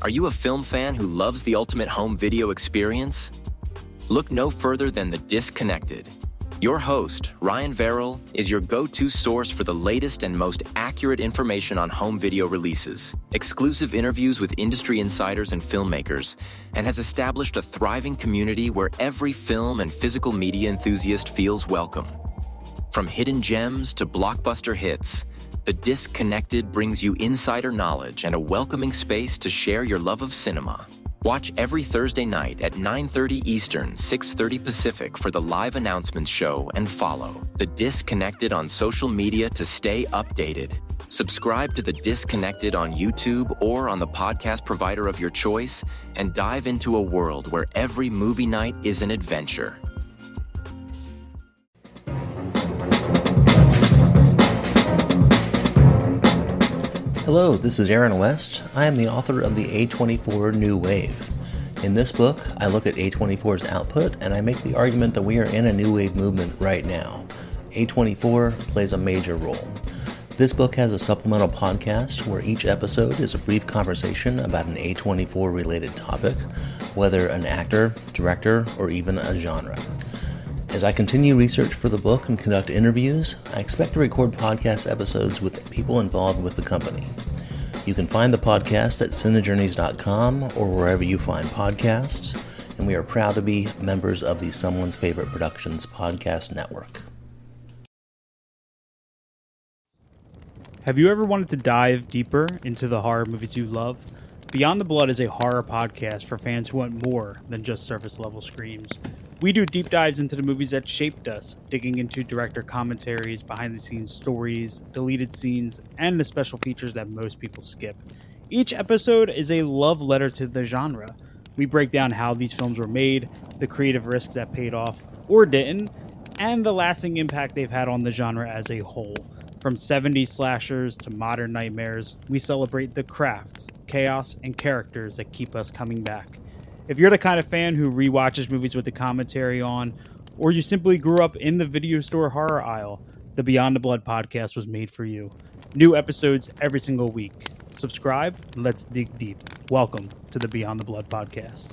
Are you a film fan who loves the ultimate home video experience? Look no further than The Disconnected. Your host, Ryan Verrill, is your go-to source for the latest and most accurate information on home video releases, exclusive interviews with industry insiders and filmmakers, and has established a thriving community where every film and physical media enthusiast feels welcome. From hidden gems to blockbuster hits, The Disconnected brings you insider knowledge and a welcoming space to share your love of cinema. Watch every Thursday night at 9:30 Eastern, 6:30 Pacific for the live announcements show, and follow The Disconnected on social media to stay updated. Subscribe to The Disconnected on YouTube or on the podcast provider of your choice and dive into a world where every movie night is an adventure. Hello, this is Aaron West. I am the author of the A24 New Wave. In this book, I look at A24's output and I make the argument that we are in a new wave movement right now. A24 plays a major role. This book has a supplemental podcast where each episode is a brief conversation about an A24 related topic, whether an actor, director, or even a genre. As I continue research for the book and conduct interviews, I expect to record podcast episodes with people involved with the company. You can find the podcast at cinejourneys.com or wherever you find podcasts, and we are proud to be members of the Someone's Favorite Productions podcast network. Have you ever wanted to dive deeper into the horror movies you love? Beyond the Blood is a horror podcast for fans who want more than just surface-level screams. We do deep dives into the movies that shaped us, digging into director commentaries, behind-the-scenes stories, deleted scenes, and the special features that most people skip. Each episode is a love letter to the genre. We break down how these films were made, the creative risks that paid off or didn't, and the lasting impact they've had on the genre as a whole. From 70s slashers to modern nightmares, we celebrate the craft, chaos, and characters that keep us coming back. If you're the kind of fan who rewatches movies with the commentary on, or you simply grew up in the video store horror aisle, the Beyond the Blood podcast was made for you. New episodes every single week. Subscribe, and let's dig deep. Welcome to the Beyond the Blood podcast.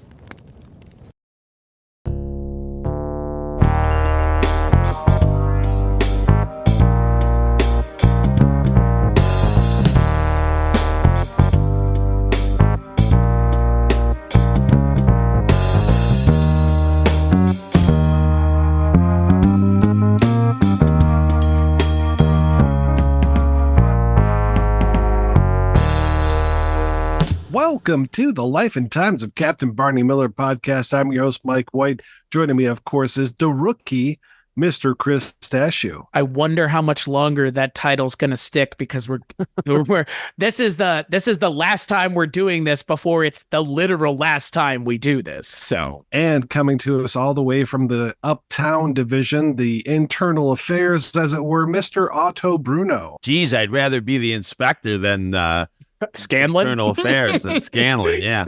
Welcome to the Life and Times of Captain Barney Miller podcast. I'm your host, Mike White. Joining me, of course, is the rookie, Mr. Chris Stashew. I wonder how much longer that title's going to stick because this is the last time we're doing this before it's the literal last time we do this. So, and coming to us all the way from the Uptown division, the internal affairs, as it were, Mr. Otto Bruno. Geez, I'd rather be the inspector than Scanlon? Internal affairs than Scanlon, yeah.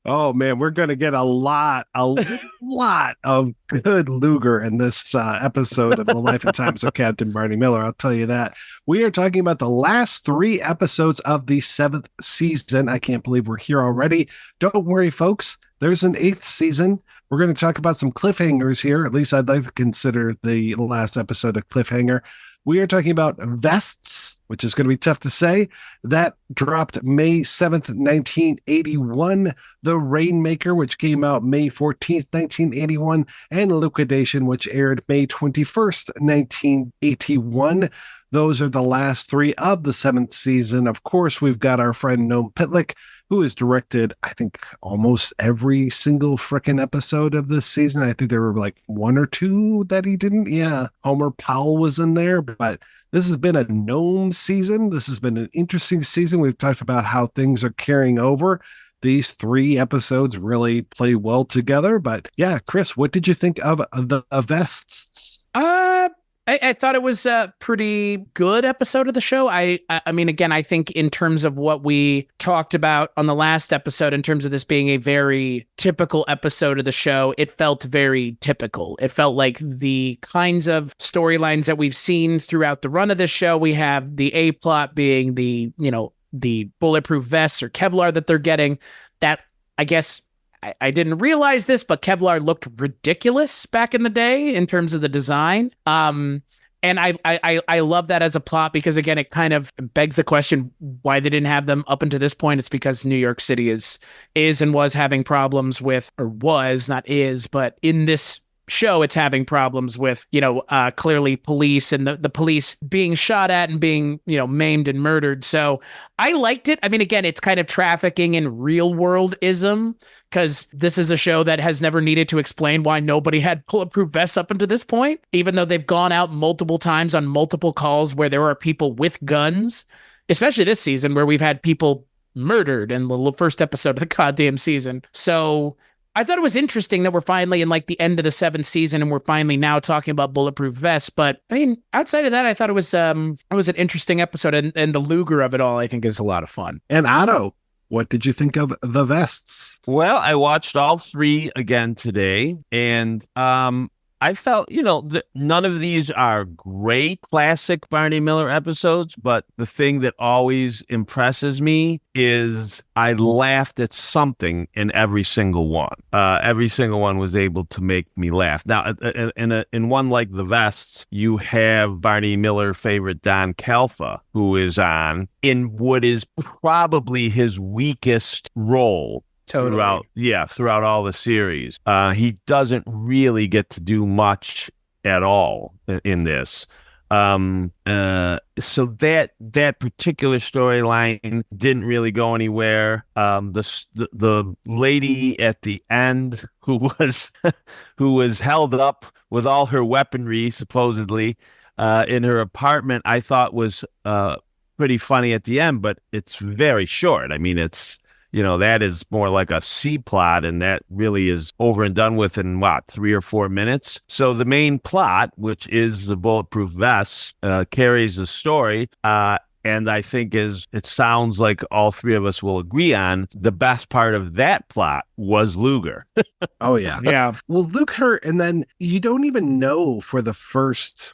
Oh man, we're going to get a lot of good Luger in this episode of The Life and Times of Captain Barney Miller. I'll tell you that. We are talking about the last 3 episodes of the 7th season. I can't believe we're here already. Don't worry, folks. There's an 8th season. We're going to talk about some cliffhangers here. At least I'd like to consider the last episode a cliffhanger. We are talking about Vests, which is going to be tough to say. That dropped May 7th, 1981. The Rainmaker, which came out May 14th, 1981. And Liquidation, which aired May 21st, 1981. Those are the last 3 of the 7th season. Of course, we've got our friend Noam Pitlick, who has directed, I think, almost every single frickin' episode of this season. I think there were like 1 or 2 that he didn't. Yeah, Homer Powell was in there, but this has been a Noam season. This has been an interesting season. We've talked about how things are carrying over. These 3 episodes really play well together. But yeah, Chris, what did you think of the Vests? I thought it was a pretty good episode of the show. I mean, again, I think in terms of what we talked about on the last episode, in terms of this being a very typical episode of the show, it felt very typical. It felt like the kinds of storylines that we've seen throughout the run of this show. We have the A plot being the bulletproof vests or Kevlar that they're getting. that, I guess, I didn't realize this, but Kevlar looked ridiculous back in the day in terms of the design. And I love that as a plot because, again, it kind of begs the question why they didn't have them up until this point. It's because New York City is and was having problems with, or was, not is, but in this show, it's having problems with, clearly police and the police being shot at and being, maimed and murdered. So I liked it. I mean, again, it's kind of trafficking in real world ism, because this is a show that has never needed to explain why nobody had bulletproof vests up until this point, even though they've gone out multiple times on multiple calls where there are people with guns, especially this season where we've had people murdered in the first episode of the goddamn season. So I thought it was interesting that we're finally in like the end of the 7th season and we're finally now talking about bulletproof vests. But I mean, outside of that, I thought it was an interesting episode, and the Luger of it all, I think, is a lot of fun. And Otto, what did you think of the vests? Well, I watched all 3 again today, and I felt, none of these are great classic Barney Miller episodes, but the thing that always impresses me is I laughed at something in every single one. Every single one was able to make me laugh. Now, in one like The Vests, you have Barney Miller favorite Don Calfa, who is on in what is probably his weakest role. Totally. Throughout all the series. He doesn't really get to do much at all in this. So that particular storyline didn't really go anywhere. The lady at the end who was held up with all her weaponry supposedly in her apartment, I thought was pretty funny at the end, but it's very short. I mean, it's that is more like a C plot, and that really is over and done with in 3 or 4 minutes. So the main plot, which is the bulletproof vests, carries the story. And I think it sounds like all 3 of us will agree on the best part of that plot was Luger. Oh, yeah. Yeah. Well, Luger, and then you don't even know for the first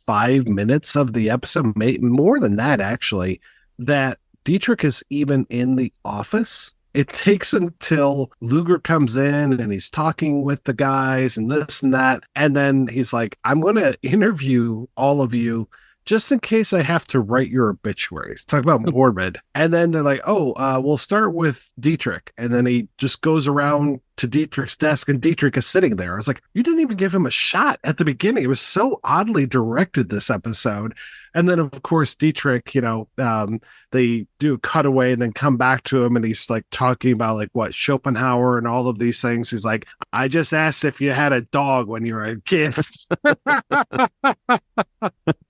5 minutes of the episode, more than that, actually, that Dietrich is even in the office. It takes until Luger comes in and he's talking with the guys and this and that. And then he's like, I'm going to interview all of you just in case I have to write your obituaries. Talk about morbid. And then they're like, we'll start with Dietrich. And then he just goes around to Dietrich's desk and Dietrich is sitting there. I was like, you didn't even give him a shot at the beginning. It was so oddly directed, this episode. And then, of course, Dietrich, they do a cutaway and then come back to him and he's talking about Schopenhauer and all of these things. He's like, I just asked if you had a dog when you were a kid.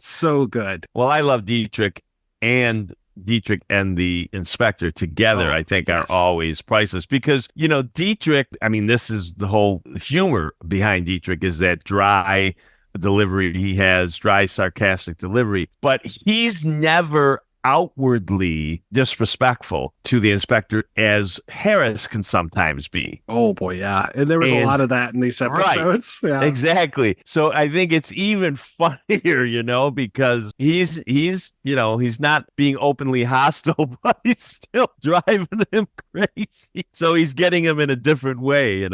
So good. Well, I love Dietrich and the inspector together, I think, are always priceless because, Dietrich, I mean, this is the whole humor behind Dietrich is that dry delivery he has, dry, sarcastic delivery, but he's never outwardly disrespectful to the inspector as Harris can sometimes be. Oh boy, yeah. And there was a lot of that in these episodes. Right, yeah. Exactly. So I think it's even funnier, because he's not being openly hostile, but he's still driving him crazy. So he's getting him in a different way,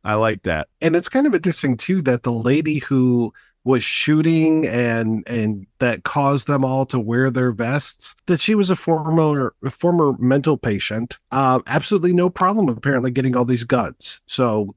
I like that. And it's kind of interesting too that the lady who was shooting and that caused them all to wear their vests, that she was a former mental patient. Absolutely no problem apparently getting all these guns. So,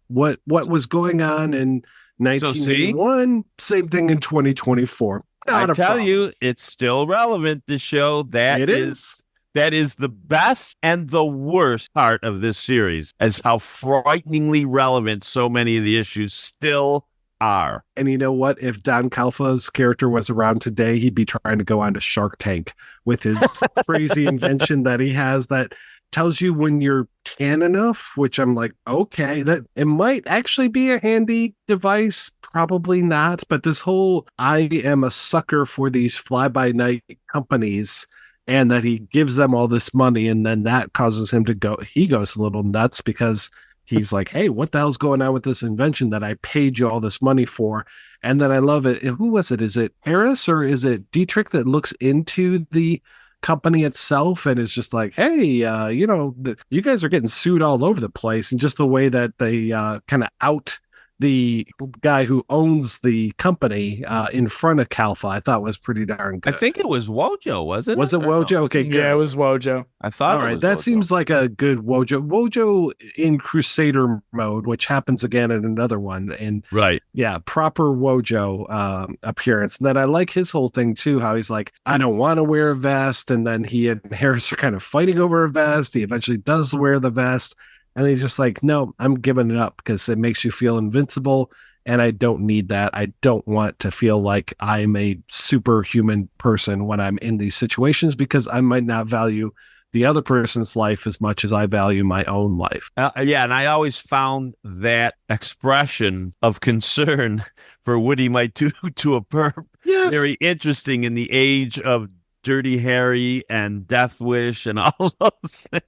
what was going on in 1981, same thing in 2024. I tell you, it's still relevant, this show. That is the best and the worst part of this series, as how frighteningly relevant so many of the issues still are. And you know what? If Don Calfa's character was around today, he'd be trying to go on to Shark Tank with his crazy invention that he has that tells you when you're tan enough, which I'm like, okay, that it might actually be a handy device. Probably not. But this whole, I am a sucker for these fly-by-night companies, and that he gives them all this money, and then that causes him to he goes a little nuts because he's like, hey, what the hell's going on with this invention that I paid you all this money for? And then I love it. Who was it? Is it Harris or is it Dietrich that looks into the company itself, and is just like, hey, you guys are getting sued all over the place, and just the way that they kind of out the guy who owns the company in front of Kalfa, I thought was pretty darn good. I think it was Wojo, wasn't it? Was it Wojo? No? Okay, good. Yeah, it was Wojo. I thought. All right, that Wojo. seems like a good Wojo. Wojo in Crusader mode, which happens again in another one, and right. Yeah, proper Wojo appearance. And then I like his whole thing too, how he's like, I don't want to wear a vest, and then he and Harris are kind of fighting over a vest. He eventually does wear the vest. And he's just like, no, I'm giving it up because it makes you feel invincible. And I don't need that. I don't want to feel like I'm a superhuman person when I'm in these situations, because I might not value the other person's life as much as I value my own life. Yeah. And I always found that expression of concern for what he might do to a perp very interesting in the age of Dirty Harry and Death Wish and all those things.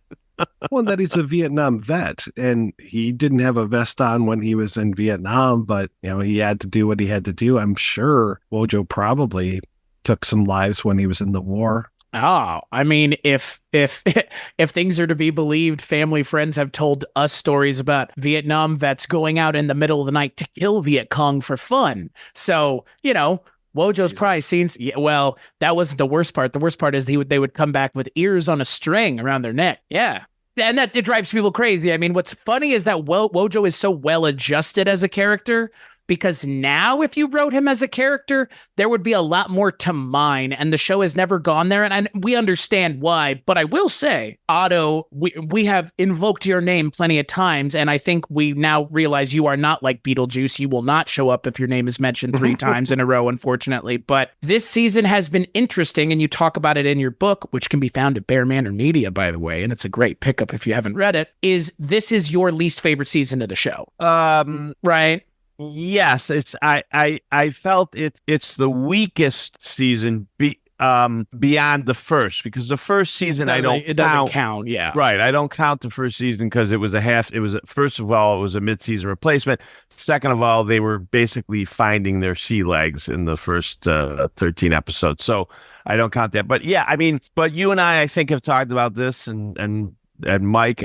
Well, that he's a Vietnam vet, and he didn't have a vest on when he was in Vietnam, but he had to do what he had to do. I'm sure Wojo probably took some lives when he was in the war. Oh, I mean, if things are to be believed, family friends have told us stories about Vietnam vets going out in the middle of the night to kill Viet Cong for fun. So, Wojo's probably seen. Yeah, well, that wasn't the worst part. The worst part is they would come back with ears on a string around their neck. Yeah. And that it drives people crazy. I mean, what's funny is that Wojo is so well adjusted as a character, because now if you wrote him as a character, there would be a lot more to mine, and the show has never gone there, and we understand why. But I will say, Otto, we have invoked your name plenty of times, and I think we now realize you are not like Beetlejuice. You will not show up if your name is mentioned 3 times in a row, unfortunately. But this season has been interesting, and you talk about it in your book, which can be found at Bear Manor Media, by the way, and it's a great pickup if you haven't read it. This is your least favorite season of the show, right? Yes, I felt it's the weakest season beyond the first, because the first season it doesn't count. Yeah, right. I don't count the first season because it was first of all, it was a mid-season replacement. Second of all, they were basically finding their sea legs in the first 13 episodes, so I don't count that. But yeah, I mean, but you and I think have talked about this, and Mike,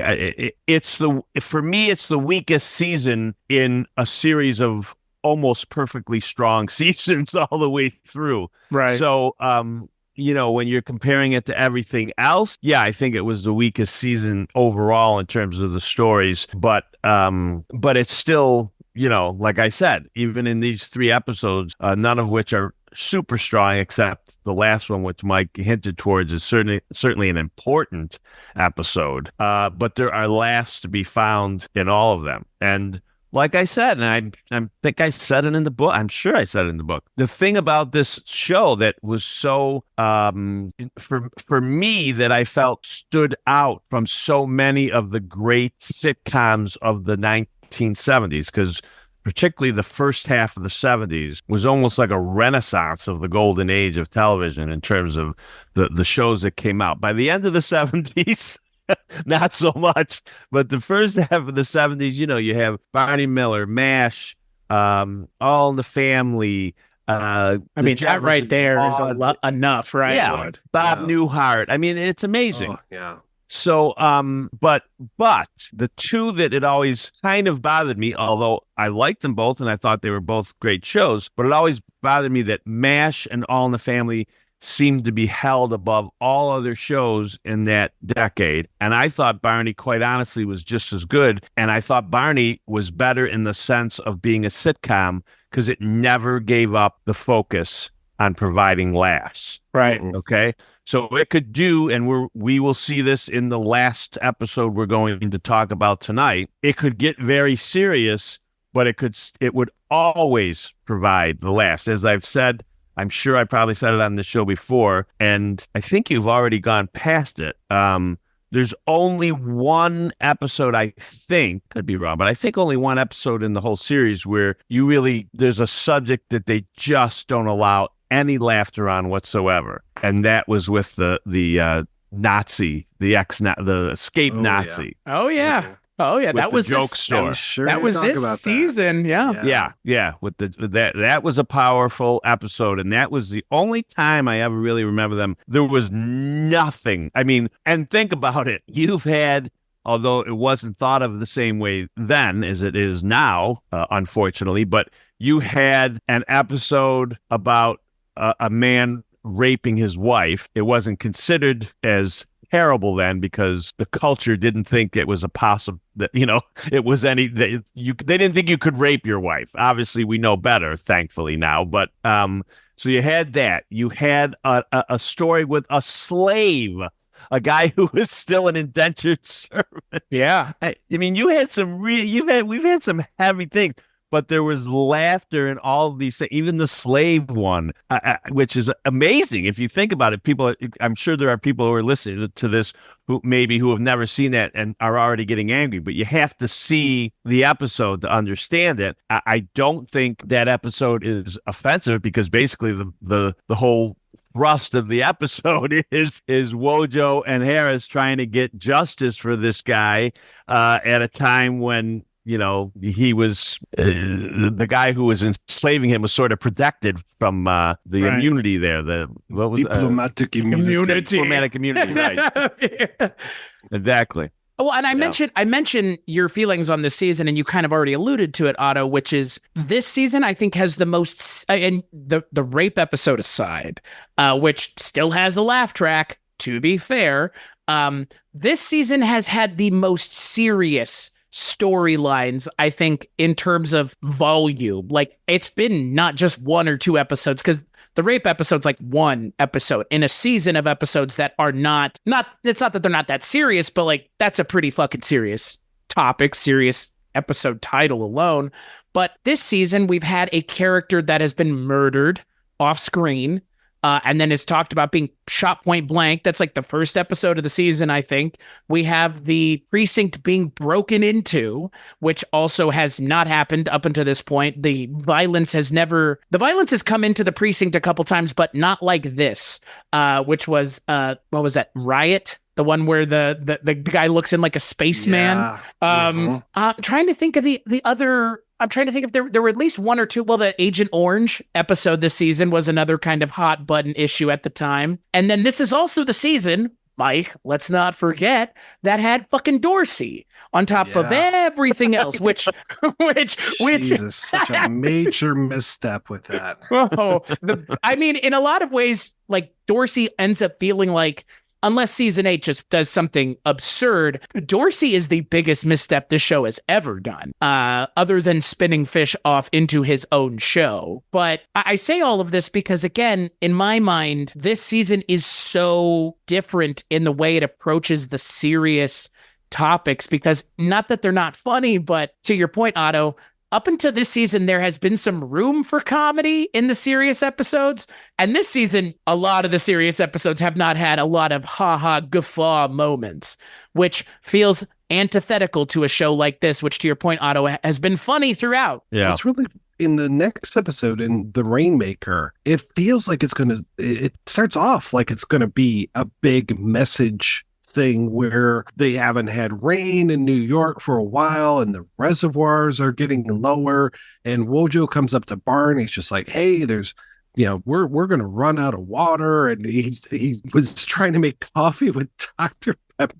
for me, it's the weakest season in a series of almost perfectly strong seasons all the way through. Right. So, when you're comparing it to everything else, yeah, I think it was the weakest season overall in terms of the stories. But it's still, like I said, even in these 3 episodes, none of which are super strong, except the last one, which Mike hinted towards, is certainly an important episode. But there are laughs to be found in all of them. And like I said, and I think I said it in the book, I'm sure I said it in the book, the thing about this show that was so, for me, that I felt stood out from so many of the great sitcoms of the 1970s, because particularly the first half of the 70s was almost like a renaissance of the golden age of television in terms of the shows that came out. By the end of the 70s, not so much, but the first half of the 70s, you have Barney Miller, MASH, All in the Family. I mean, that right there is enough, right? Yeah, Bob Newhart. I mean, it's amazing. Oh, yeah. So, but the 2 that it always kind of bothered me, although I liked them both and I thought they were both great shows, but it always bothered me that MASH and All in the Family seemed to be held above all other shows in that decade. And I thought Barney, quite honestly, was just as good. And I thought Barney was better in the sense of being a sitcom because it never gave up the focus on providing laughs. Right. Okay. So it could do, and we will see this in the last episode we're going to talk about tonight. It could get very serious, but it would always provide the laughs. As I've said, I'm sure I probably said it on the show before, and I think you've already gone past it. There's only one episode, I think, could be wrong, but I think only one episode in the whole series where there's a subject that they just don't allow any laughter on whatsoever. And that was with the Nazi, the escaped Nazi. Oh, yeah. Oh yeah, with that the was joke this, store. that was this season. Yeah. With that was a powerful episode, and that was the only time I ever really remember them. There was nothing. I mean, and think about it. You've had, although it wasn't thought of the same way then as it is now, unfortunately, but you had an episode about a man raping his wife. It wasn't considered as terrible then because the culture didn't think it was a possible that it was any that they didn't think you could rape your wife. Obviously we know better, thankfully, now, but so you had that. You had a story with a slave, a guy who was still an indentured servant. I mean, we've had some heavy things, but there was laughter in all of these things, even the slave one, which is amazing. If you think about it, I'm sure there are people who are listening to this who have never seen that and are already getting angry, but you have to see the episode to understand it. I don't think that episode is offensive because basically the whole thrust of the episode is Wojo and Harris trying to get justice for this guy at a time when he was the guy who was enslaving him was sort of protected from the immunity there. Diplomatic immunity. Diplomatic immunity, right? Exactly. Well, and I mentioned your feelings on this season, and you kind of already alluded to it, Otto, which is this season I think has the most, and the rape episode aside, which still has a laugh track, to be fair. This season has had the most serious storylines, I think, in terms of volume. Like, it's been not just one or two episodes, because the rape episode's like one episode in a season of episodes that are not it's not that they're not that serious, but like that's a pretty fucking serious topic, serious episode title alone. But this season we've had a character that has been murdered off screen. And then it's talked about being shot point blank. That's like the first episode of the season, I think. We have the precinct being broken into, which also has not happened up until this point. The violence has come into the precinct a couple times, but not like this, which was, what was that, Riot? The one where the guy looks in like a spaceman. Yeah. I'm trying to think of the other. I'm trying to think if there were at least one or two. Well, the Agent Orange episode this season was another kind of hot button issue at the time. And then this is also the season, Mike, let's not forget, that had fucking Dorsey on top of everything else, which Jesus, such a major misstep with that. I mean, in a lot of ways, like Dorsey ends up feeling like, unless season 8 just does something absurd, Dorsey is the biggest misstep this show has ever done, other than spinning Fish off into his own show. But I say all of this because, again, in my mind, this season is so different in the way it approaches the serious topics, because not that they're not funny, but to your point, Otto, up until this season, there has been some room for comedy in the serious episodes. And this season, a lot of the serious episodes have not had a lot of ha-ha guffaw moments, which feels antithetical to a show like this, which, to your point, Otto, has been funny throughout. Yeah. It's really, in the next episode, in The Rainmaker, it feels like it starts off like it's going to be a big message thing where they haven't had rain in New York for a while and the reservoirs are getting lower, and Wojo comes up to Barney. He's just like, hey, there's we're gonna run out of water, and he was trying to make coffee with Dr. Pepper.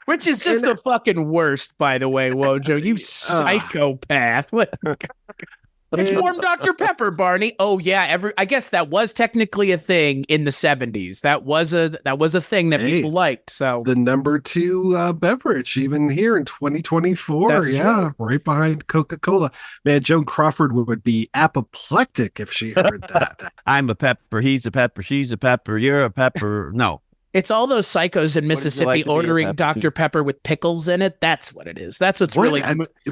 Which is just the fucking worst, by the way, Wojo, you psychopath. It's warm Dr. Pepper, Barney. Oh yeah, I guess that was technically a thing in the 70s. That was a thing that people liked. So the number 2 beverage, even here in 2024. That's true. Right behind Coca-Cola. Man, Joan Crawford would be apoplectic if she heard that. I'm a pepper. He's a pepper. She's a pepper. You're a pepper. No. It's all those psychos in Mississippi like to be a ordering pepper Dr. Pepper with pickles in it. That's what it is. That's what's really.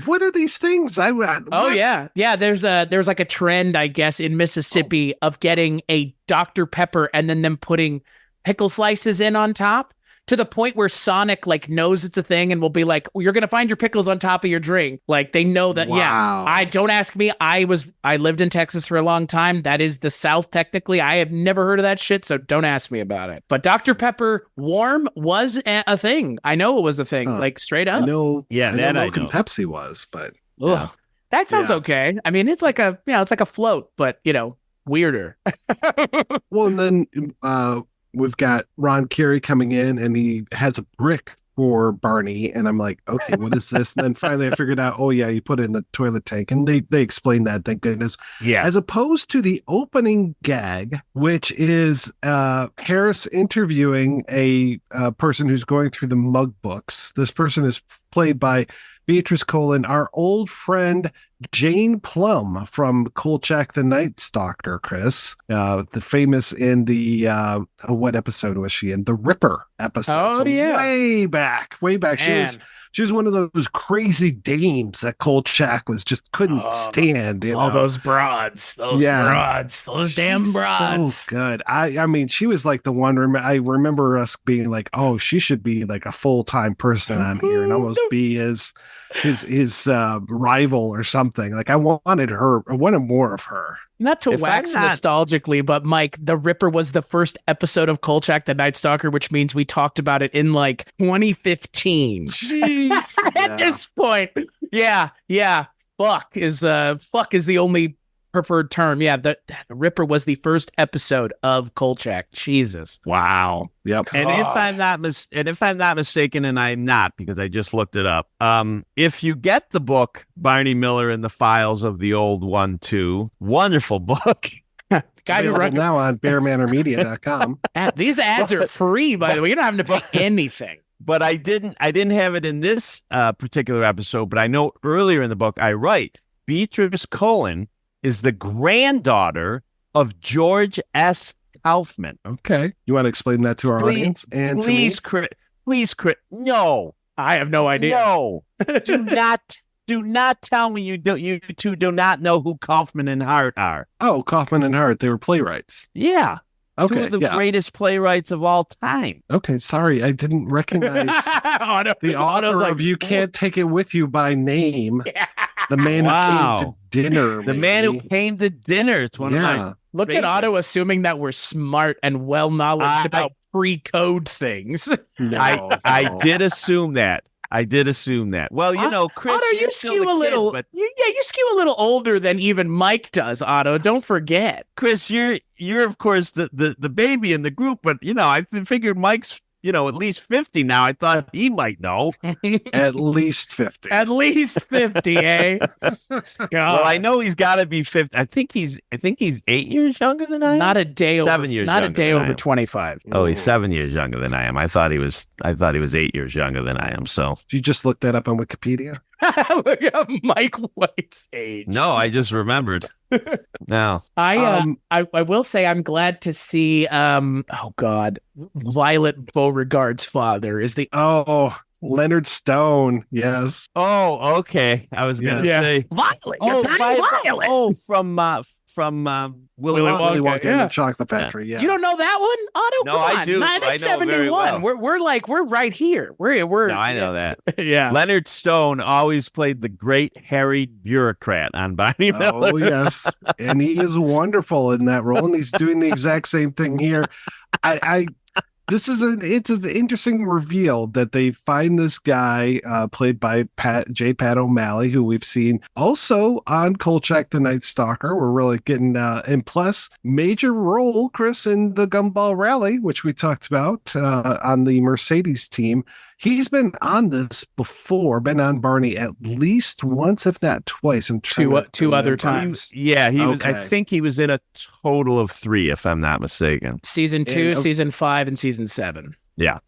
What are these things? Yeah. There's like a trend, I guess, in Mississippi of getting a Dr. Pepper and then them putting pickle slices in on top. to the point where Sonic like knows it's a thing and will be like, you're gonna find your pickles on top of your drink. Like they know that. Wow. Yeah, I don't ask me. I lived in Texas for a long time. That is the South technically. I have never heard of that shit, so don't ask me about it. But Dr. Pepper warm was a thing. I know it was a thing, like straight up. I know. Yeah, I that know I Milk and know. Pepsi was, but Ugh. That sounds okay. I mean, it's like a float, but weirder. well, and then we've got Ron Carey coming in, and he has a brick for Barney, and I'm like, okay, what is this? And then finally I figured out, oh yeah, you put it in the toilet tank, and they explained that, thank goodness. Yeah. As opposed to the opening gag, which is Harris interviewing a person who's going through the mug books. This person is played by Beatrice Colin, our old friend Jane Plum from Kolchak the Night Stalker, Chris. The famous in the what episode was she in? The Ripper episode. Oh, yeah. Way back. Man. She was one of those crazy dames that Kolchak couldn't stand. Those broads. Those damn She's broads. So good. I mean, she was like the one. I remember us being like, "Oh, she should be like a full-time person on here and almost be his rival or something." Like I wanted more of her. Not to If wax I'm not- nostalgically, but Mike, the Ripper was the first episode of Kolchak the Night Stalker, which means we talked about it in like 2015. Jeez. At this point, yeah. Fuck is the only preferred term. Yeah, the Ripper was the first episode of Kolchak. Jesus. Wow. Yep. And if I'm not mistaken, and I'm not because I just looked it up, if you get the book Barney Miller and the Files of the Old One too, wonderful book. Guy who Available now on bearmanormedia.com. these ads are free, by the way. You're not having to pay anything. But I didn't have it in this particular episode, but I know earlier in the book I write Beatrice Colin is the granddaughter of George S. Kaufman. Okay. You want to explain that to our audience and please, to me? Chris, no, I have no idea. no, do not tell me you two do not know who Kaufman and Hart are. Oh, Kaufman and Hart, they were playwrights. Yeah. Two Okay. of the Yeah. greatest playwrights of all time. Okay. Sorry. I didn't recognize the author of You Can't Take It With You by name. The man who came to dinner. The man who maybe. came to dinner. It's one of my Look at favorite. Otto assuming that we're smart and well knowledgeable I- about pre-code things. No, I no. did assume that. Well, Chris, Otto, you you're still skew the a little. kid, but you skew a little older than even Mike does. Otto, don't forget. Chris, you're of course the baby in the group, but I figured Mike's at least 50 now. I thought he might know. At least 50. At least 50, eh? God. Well, I know he's got to be 50. I think he's 8 years younger than I am. Not a day over. 7 years Not a younger day than I over am. 25. Oh, he's 7 years younger than I am. I thought he was 8 years younger than I am. So Did you just look that up on Wikipedia? Look at Mike White's age. no, I just remembered. No, I will say I'm glad to see Violet Beauregard's father is the Oh, Leonard Stone. Yes. oh, okay. I was gonna Yeah. say Violet. You're tiny Violet. Oh, from Willy Willy Wonka. Wonka. Willy Wonka yeah. and the Chocolate Factory. Yeah. You don't know that one, Otto? No, Come I on. do. I That's know very 71. well. We're right here. We're No, I know that. yeah. Leonard Stone always played the great harried bureaucant on Barney Miller. Oh yes, and he is wonderful in that role, and he's doing the exact same thing here. It's an interesting reveal that they find this guy played by Pat O'Malley, who we've seen also on Kolchak the Night Stalker. We're really getting and plus major role, Chris, in the Gumball Rally, which we talked about on the Mercedes team. He's been on this before, been on Barney at least once, if not twice. I'm trying Two other remember. times. Yeah, he was. I Okay. think he was in a total of 3, if I'm not mistaken. Season 2, And- season 5, and season 7.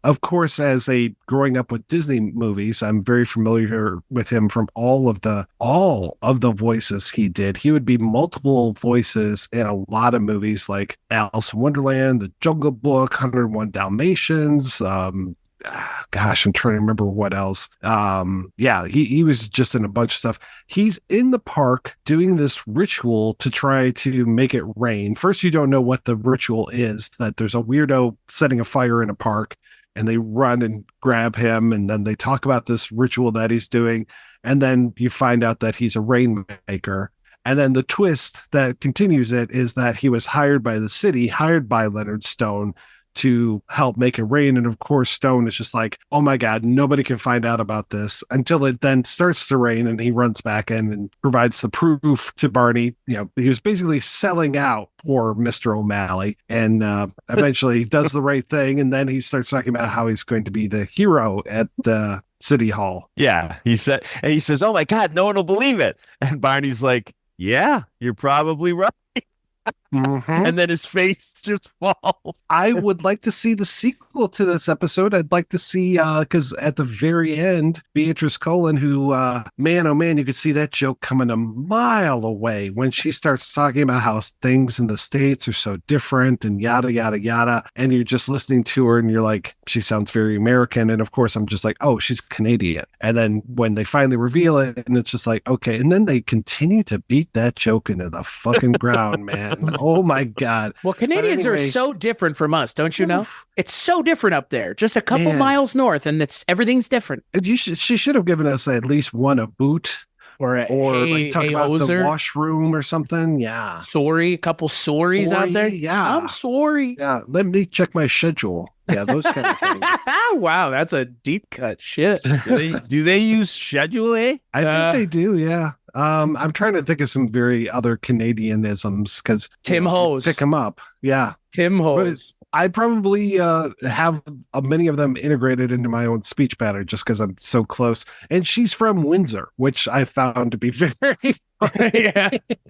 Of course, as a growing up with Disney movies, I'm very familiar with him from all of the voices he did. He would be multiple voices in a lot of movies like Alice in Wonderland, The Jungle Book, 101 Dalmatians. Gosh, I'm trying to remember what else. He was just in a bunch of stuff. He's in the park doing this ritual to try to make it rain. First, you don't know what the ritual is, that there's a weirdo setting a fire in a park. and they run and grab him. And then they talk about this ritual that he's doing. And then you find out that he's a rainmaker. And then the twist that continues it is that he was hired by the city, hired by Leonard Stone to help make it rain. And of course, Stone is just like, oh my God, nobody can find out about this, until it then starts to rain and he runs back in and provides the proof to Barney. You know, he was basically selling out for Mr. O'Malley, and eventually does the right thing. And then he starts talking about how he's going to be the hero at City Hall. Yeah. He says, oh my God, no one will believe it. And Barney's like, yeah, you're probably right. Mm-hmm. And then his face just falls. I would like to see the sequel to this episode. I'd like to see, because at the very end, Beatrice Colin, who, man, oh man, you could see that joke coming a mile away when she starts talking about how things in the States are so different and yada, yada, yada. And you're just listening to her and you're like, she sounds very American. And of course, I'm just like, oh, she's Canadian. And then when they finally reveal it, and it's just like, okay. And then they continue to beat that joke into the fucking ground, man. Oh my God. Well, Canadians are so different from us, don't you know? It's so different up there. Just a couple miles north, and everything's different. And she should have given us at least one a boot. Or like talk about hoser. The washroom or something. Yeah. A couple sorries out there. Yeah. I'm sorry. Yeah. Let me check my schedule. Yeah, those kind of things. Wow, that's a deep cut shit. Do they use Schedule A? I think they do, yeah. I'm trying to think of some very other Canadianisms because Tim Hose. Pick them up. Yeah. Tim Hose. I probably have many of them integrated into my own speech pattern just because I'm so close. And she's from Windsor, which I found to be very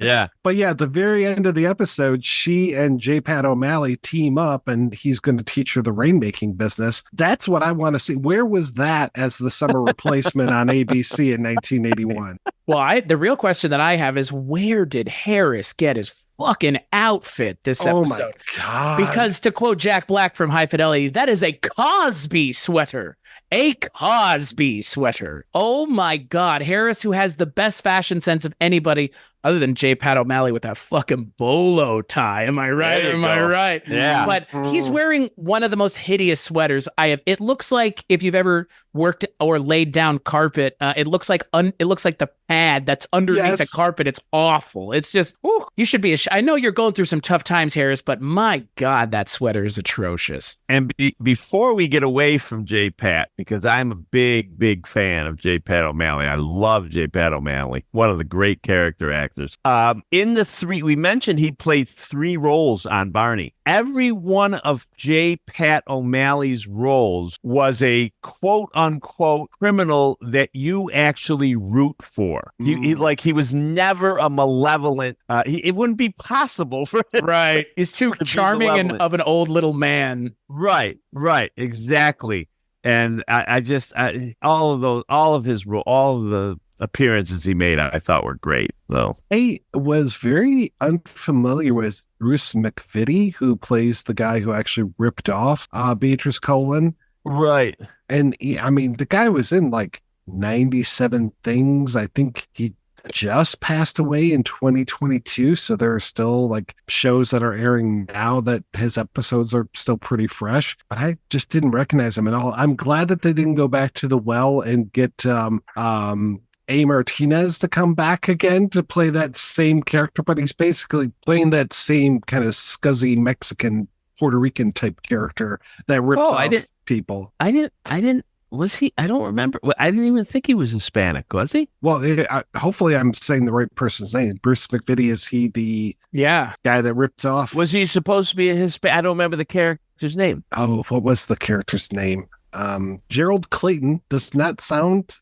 Yeah. But yeah, at the very end of the episode, she and J. Pat O'Malley team up and he's going to teach her the rainmaking business. That's what I want to see. Where was that as the summer replacement on ABC in 1981? Well, the real question that I have is, where did Harris get his fucking outfit this episode? Oh my God. Because to quote Jack Black from High Fidelity, that is a Cosby sweater. A Cosby sweater. Oh my God. Harris, who has the best fashion sense of anybody other than J. Pat O'Malley with that fucking bolo tie. Am I right? Am I right? Yeah. But he's wearing one of the most hideous sweaters I have. It looks like, if you've ever worked or laid down carpet, it looks like the pad that's underneath the carpet. It's awful. It's just, you should be I know you're going through some tough times, Harris, but my God, that sweater is atrocious. And before we get away from J. Pat, because I'm a big, big fan of J. Pat O'Malley. I love J. Pat O'Malley, one of the great character actors. In the three, we mentioned he played 3 roles on Barney. Every one of J. Pat O'Malley's roles was a quote unquote criminal that you actually root for. He was never a malevolent. It wouldn't be possible for him. Right. He's too charming and of an old little man. Right. Exactly. And all of the appearances he made, I thought were great. So I was very unfamiliar with Bruce McVitie, who plays the guy who actually ripped off Beatrice Colin. Right. And the guy was in like 97 things. I think he just passed away in 2022. So there are still like shows that are airing now that his episodes are still pretty fresh, but I just didn't recognize him at all. I'm glad that they didn't go back to the well and get A. Martinez to come back again to play that same character, but he's basically playing that same kind of scuzzy Mexican Puerto Rican type character that rips off people. Was he? I don't remember. I didn't even think he was Hispanic, was he? Well, hopefully I'm saying the right person's name. Bruce McVitie, is he the guy that ripped off? Was he supposed to be a Hispanic? I don't remember the character's name. Oh, what was the character's name? Gerald Clayton does not sound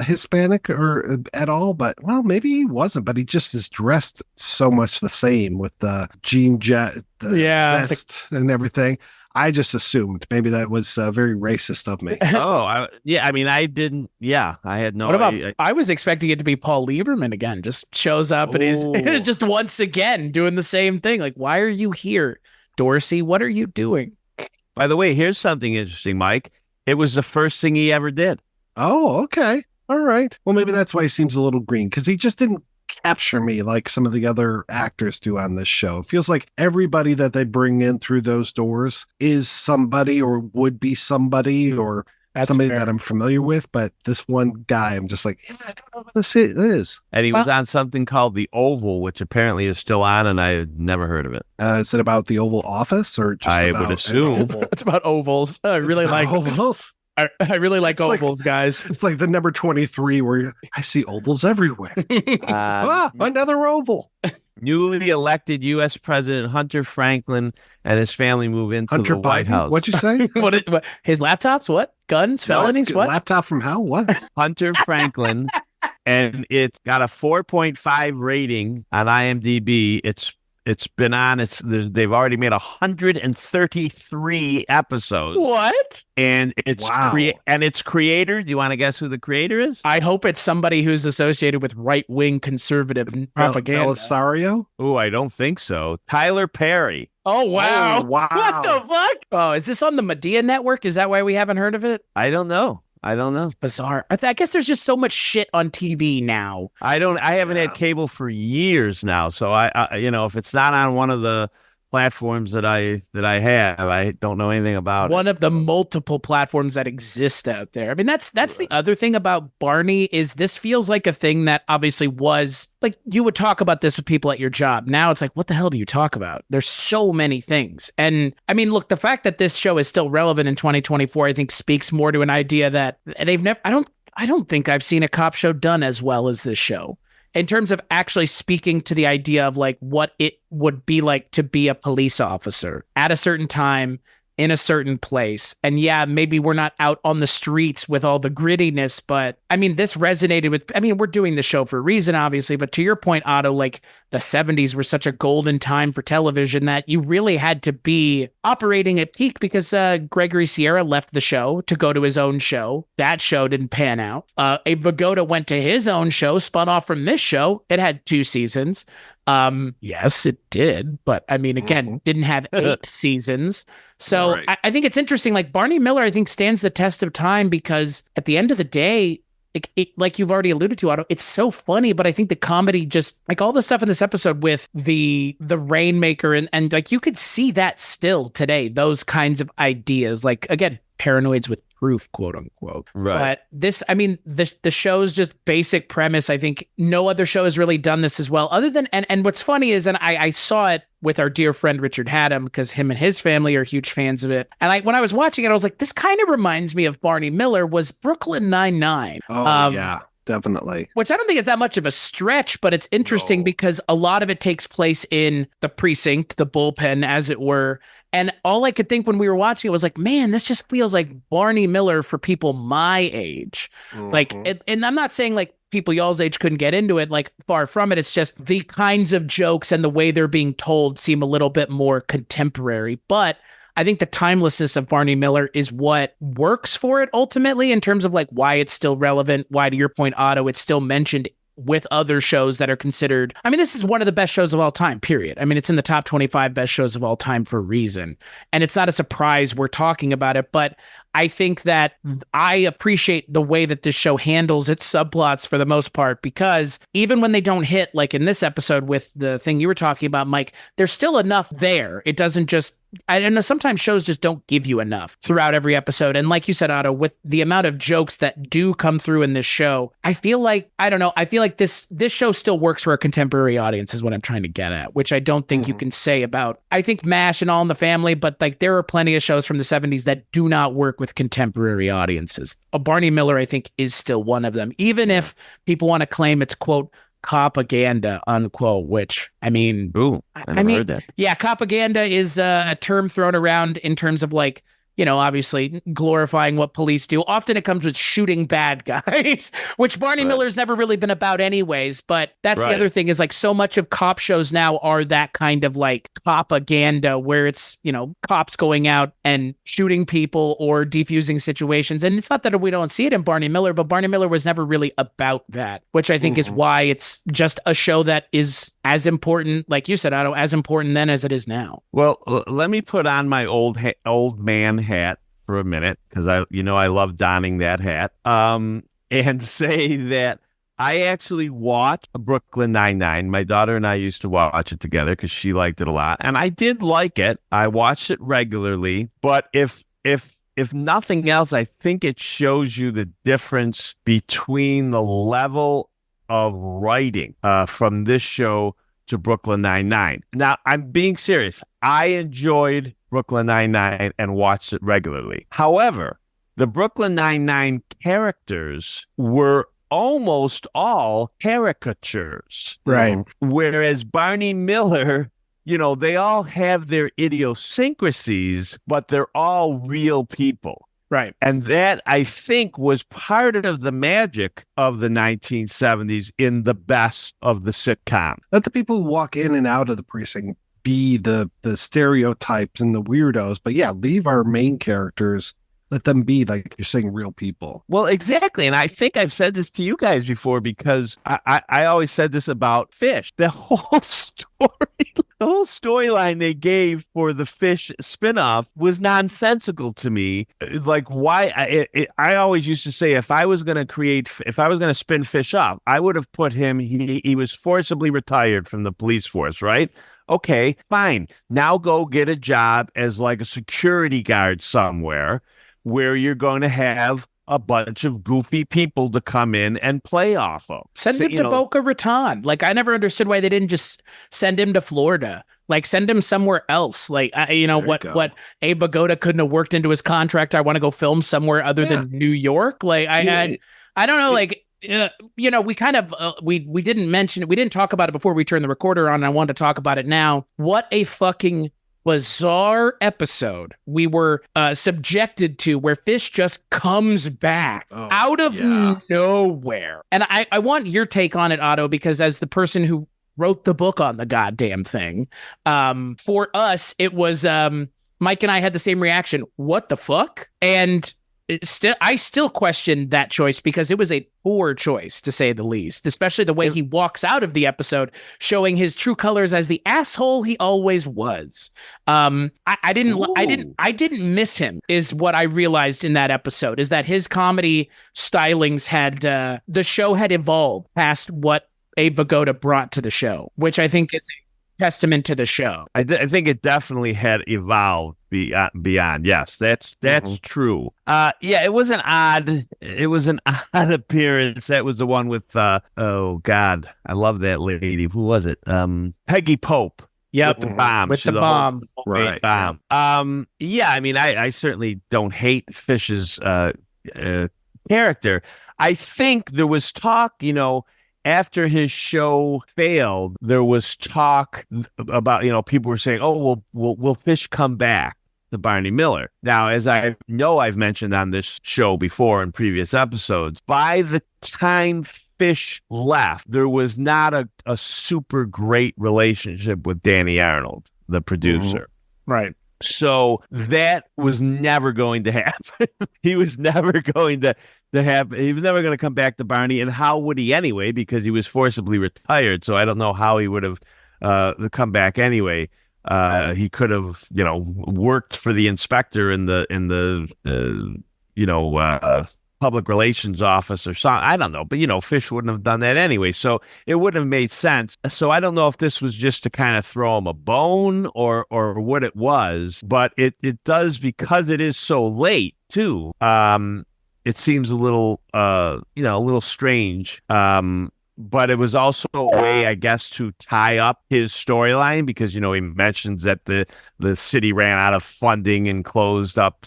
Hispanic or at all, but well, maybe he wasn't, but he just is dressed so much the same with the jean vest and everything. I just assumed maybe that was very racist of me. I didn't. Yeah, I had no. What about? I was expecting it to be Paul Lieberman again. Just shows up and he's just once again doing the same thing. Like, why are you here, Dorsey? What are you doing? By the way, here's something interesting, Mike. It was the first thing he ever did. Oh, okay. All right. Well, maybe that's why he seems a little green, because he just didn't capture me like some of the other actors do on this show. It feels like everybody that they bring in through those doors is somebody or would be somebody or somebody that I'm familiar with. But this one guy, I'm just like, yeah, I don't know who this is. And he was on something called The Oval, which apparently is still on, and I had never heard of it. Is it about the Oval Office or just I about would assume. It's about ovals. I really like ovals. I really like ovals, guys. It's like the number 23 where I see ovals everywhere. Another oval. Newly elected U.S. President Hunter Franklin and his family move into Hunter the White Biden? House. What'd you say? What his laptops? What? Guns? Felonies? What? Laptop from hell? What? Hunter Franklin, and it's got a 4.5 rating on IMDb. It's been on. They've already made 133 episodes. What? And it's its creator. Do you want to guess who the creator is? I hope it's somebody who's associated with right-wing conservative propaganda. Belisario? Oh, I don't think so. Tyler Perry. Oh, wow. Oh, wow. What the fuck? Oh, is this on the Medea network? Is that why we haven't heard of it? I don't know. It's bizarre. I guess there's just so much shit on TV now. I haven't had cable for years now. So I if it's not on one of the platforms that I have, I don't know anything about one of the multiple platforms that exist out there. I mean, that's the other thing about Barney is this feels like a thing that obviously was like you would talk about this with people at your job. Now it's like, what the hell do you talk about? There's so many things. And I mean, look, the fact that this show is still relevant in 2024, I think speaks more to an idea that they've never, I don't think I've seen a cop show done as well as this show. In terms of actually speaking to the idea of like what it would be like to be a police officer at a certain time in a certain place. And yeah, maybe we're not out on the streets with all the grittiness, but I mean, this resonated with, I mean, we're doing the show for a reason, obviously, but to your point, Otto, like the 70s were such a golden time for television that you really had to be operating at peak because Gregory Sierra left the show to go to his own show. That show didn't pan out. Abe Vigoda went to his own show, spun off from this show. It had 2 seasons. Yes, it did. But I mean, again, didn't have 8 seasons. So right. I think it's interesting. Like Barney Miller, I think stands the test of time because at the end of the day, like you've already alluded to, Otto, it's so funny, but I think the comedy just like all the stuff in this episode with the Rainmaker and like you could see that still today, those kinds of ideas, like again, paranoids with proof, quote unquote. Right. But this, I mean, the show's just basic premise. I think no other show has really done this as well other than, and what's funny is, and I saw it with our dear friend Richard Haddam because him and his family are huge fans of it. And when I was watching it, I was like, this kind of reminds me of Barney Miller was Brooklyn Nine-Nine. Oh, yeah. Definitely. Which I don't think is that much of a stretch, but it's interesting because a lot of it takes place in the precinct, the bullpen, as it were. And all I could think when we were watching it was like, man, this just feels like Barney Miller for people my age. Like, and I'm not saying like people y'all's age couldn't get into it, like far from it. It's just the kinds of jokes and the way they're being told seem a little bit more contemporary. But I think the timelessness of Barney Miller is what works for it ultimately in terms of like why it's still relevant, why to your point, Otto, it's still mentioned with other shows that are considered, I mean, this is one of the best shows of all time, period. I mean, it's in the top 25 best shows of all time for a reason. And it's not a surprise we're talking about it, but I think that I appreciate the way that this show handles its subplots for the most part, because even when they don't hit, like in this episode with the thing you were talking about, Mike, there's still enough there. It doesn't just, I know sometimes shows just don't give you enough throughout every episode. And like you said, Otto, with the amount of jokes that do come through in this show, I feel like, I don't know, I feel like this show still works for a contemporary audience is what I'm trying to get at, which I don't think you can say about, I think MASH and All in the Family, but like there are plenty of shows from the 70s that do not work with contemporary audiences. Barney Miller, I think, is still one of them, even if people want to claim it's, quote, propaganda, unquote, which I mean, I mean, heard that. Yeah, propaganda is a term thrown around in terms of like, you know, obviously glorifying what police do. Often it comes with shooting bad guys, which Barney Miller's never really been about anyways. But that's the other thing is like so much of cop shows now are that kind of like propaganda where it's, you know, cops going out and shooting people or defusing situations. And it's not that we don't see it in Barney Miller, but Barney Miller was never really about that, which I think is why it's just a show that is as important, like you said, Otto, as important then as it is now. Well, let me put on my old man hat for a minute because I love donning that hat. And say that I actually watched Brooklyn Nine-Nine. My daughter and I used to watch it together because she liked it a lot. And I did like it. I watched it regularly. But if nothing else, I think it shows you the difference between the level of writing from this show to Brooklyn Nine-Nine. Now, I'm being serious. I enjoyed Brooklyn Nine-Nine and watched it regularly. However, the Brooklyn Nine-Nine characters were almost all caricatures. Right. Whereas Barney Miller, they all have their idiosyncrasies, but they're all real people. Right. And that, I think, was part of the magic of the 1970s in the best of the sitcom. Let the people who walk in and out of the precinct be the stereotypes and the weirdos. But yeah, leave our main characters. Let them be, like you're saying, real people. Well, exactly. And I think I've said this to you guys before because I always said this about Fish. The whole storyline they gave for the Fish spinoff was nonsensical to me. Like, why? I always used to say if I was going to spin Fish up, I would have put him, he was forcibly retired from the police force, right? Okay, fine. Now go get a job as like a security guard somewhere, where you're going to have a bunch of goofy people to come in and play off of. Send him to Boca Raton. Like, I never understood why they didn't just send him to Florida. Like, send him somewhere else. Like, what Abe Vigoda couldn't have worked into his contract. I want to go film somewhere other than New York. Like, I don't know. Like, we kind of we didn't mention it. We didn't talk about it before we turned the recorder on. And I wanted to talk about it now. What a fucking bizarre episode we were subjected to, where Fish just comes back out of nowhere. And I want your take on it, Otto, because as the person who wrote the book on the goddamn thing, for us, it was Mike and I had the same reaction. What the fuck? And I still question that choice because it was a poor choice, to say the least, especially the way he walks out of the episode, showing his true colors as the asshole he always was. I didn't miss him, is what I realized in that episode, is that his comedy stylings had, the show had evolved past what Abe Vigoda brought to the show, which I think is a testament to the show. I think it definitely had evolved beyond. Yes, that's true. It was an odd appearance. That was the one with oh God, I love that lady. Who was it? Peggy Pope. Yeah, with the bomb. With the bomb. Right. Bomb. I mean, I certainly don't hate Fish's character. I think there was talk, after his show failed, there was talk about, people were saying, oh, will Fish come back to Barney Miller? Now, as I know, I've mentioned on this show before in previous episodes, by the time Fish left, there was not a super great relationship with Danny Arnold, the producer. Right. So that was never going to happen. He was never going to happen. He was never going to come back to Barney. And how would he anyway? Because he was forcibly retired. So I don't know how he would have come back anyway. He could have, worked for the inspector in the public relations office or something. I don't know. But, Fish wouldn't have done that anyway. So it wouldn't have made sense. So I don't know if this was just to kind of throw him a bone or what it was. But it does, because it is so late, too. It seems a little, a little strange. But it was also a way, I guess, to tie up his storyline because, he mentions that the city ran out of funding and closed up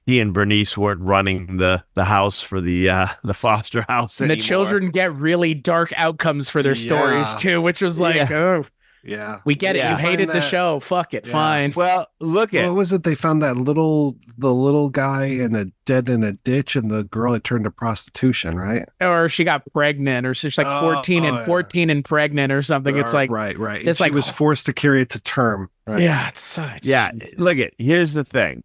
he and Bernice weren't running the house for the foster house and anymore. The children get really dark outcomes for their stories too, which was like, we get it. You hated the show. Fuck it. Fine. Well, look at what was it? They found the little guy dead in a ditch, and the girl had turned to prostitution, right? Or she got pregnant, or she's like 14 and pregnant or something. It's like right. It's she was forced to carry it to term. Right? Yeah, it's look at. Here's the thing.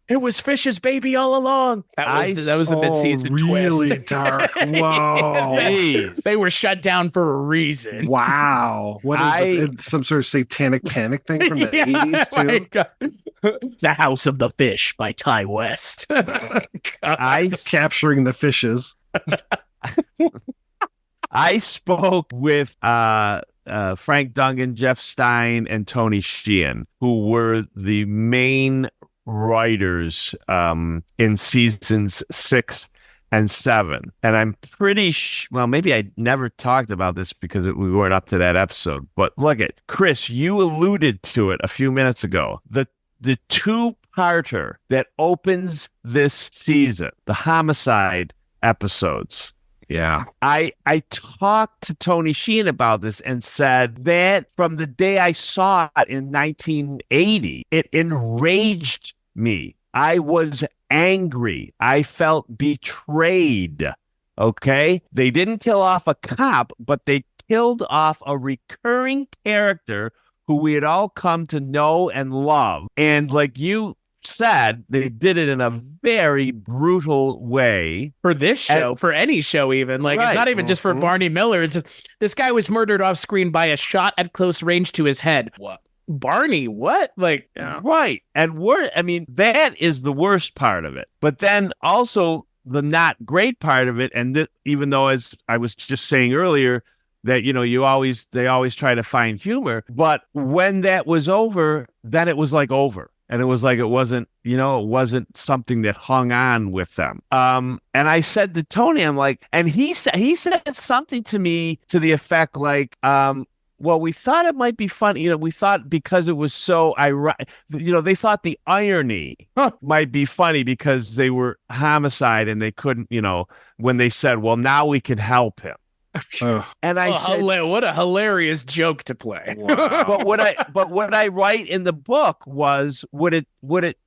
It was Fish's baby all along. That was the mid-season really twist. Dark. Whoa. They were shut down for a reason. Wow. What is this? Some sort of satanic panic thing from the 80s too? The House of the Fish by Ty West. Capturing the fishes. I spoke with Frank Dungan, Jeff Stein, and Tony Sheehan, who were the main writers in seasons 6 and 7. And I'm pretty well, maybe I never talked about this because we weren't up to that episode. But look at Chris, you alluded to it a few minutes ago. The two-parter that opens this season, the homicide episodes. Yeah. I talked to Tony Sheehan about this and said that from the day I saw it in 1980, it enraged me. I was angry. I felt betrayed. Okay? They didn't kill off a cop, but they killed off a recurring character who we had all come to know and love. And like you said, they did it in a very brutal way for this show, for any show, even like It's not even just for Barney Miller. It's just, this guy was murdered off screen by a shot at close range to his head. What? Barney, what? Like, right. And that is the worst part of it. But then also the not great part of it, and even though, as I was just saying earlier, that they always try to find humor, but when that was over, then it was like over. And it was like it wasn't something that hung on with them. And I said to Tony, I'm like, and he said something to me to the effect like, well, we thought it might be funny. We thought because it was so ironic, they thought the irony might be funny because they were homicide and they couldn't, when they said, well, now we can help him. And I said, what a hilarious joke to play. Wow. but what I write in the book was what it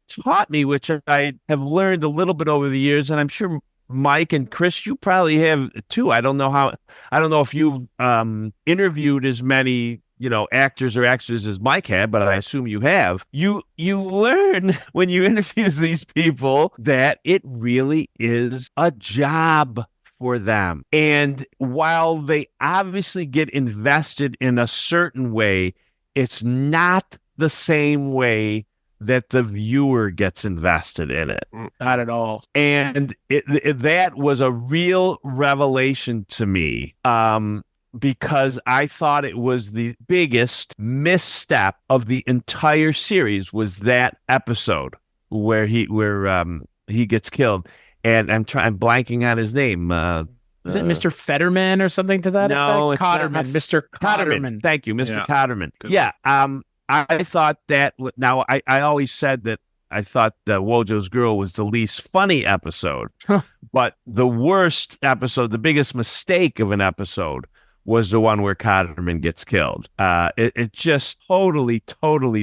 taught me, which I have learned a little bit over the years, and I'm sure Mike and Chris, you probably have too. I don't know if you've interviewed as many actors or actors as Mike had, but I assume you have. You learn when you interview these people that it really is a job for them. And while they obviously get invested in a certain way, it's not the same way that the viewer gets invested in it. Not at all. And that was a real revelation to me, because I thought it was the biggest misstep of the entire series was that episode where he gets killed. And I'm blanking on his name. Is it Mr. Fetterman or something to that no, effect? Cotterman, Mr. Cotterman. Thank you, Mr. Cotterman. Yeah. I thought that. Now, I always said that I thought Wojo's Girl was the least funny episode, but the worst episode, the biggest mistake of an episode, was the one where Cotterman gets killed. It just totally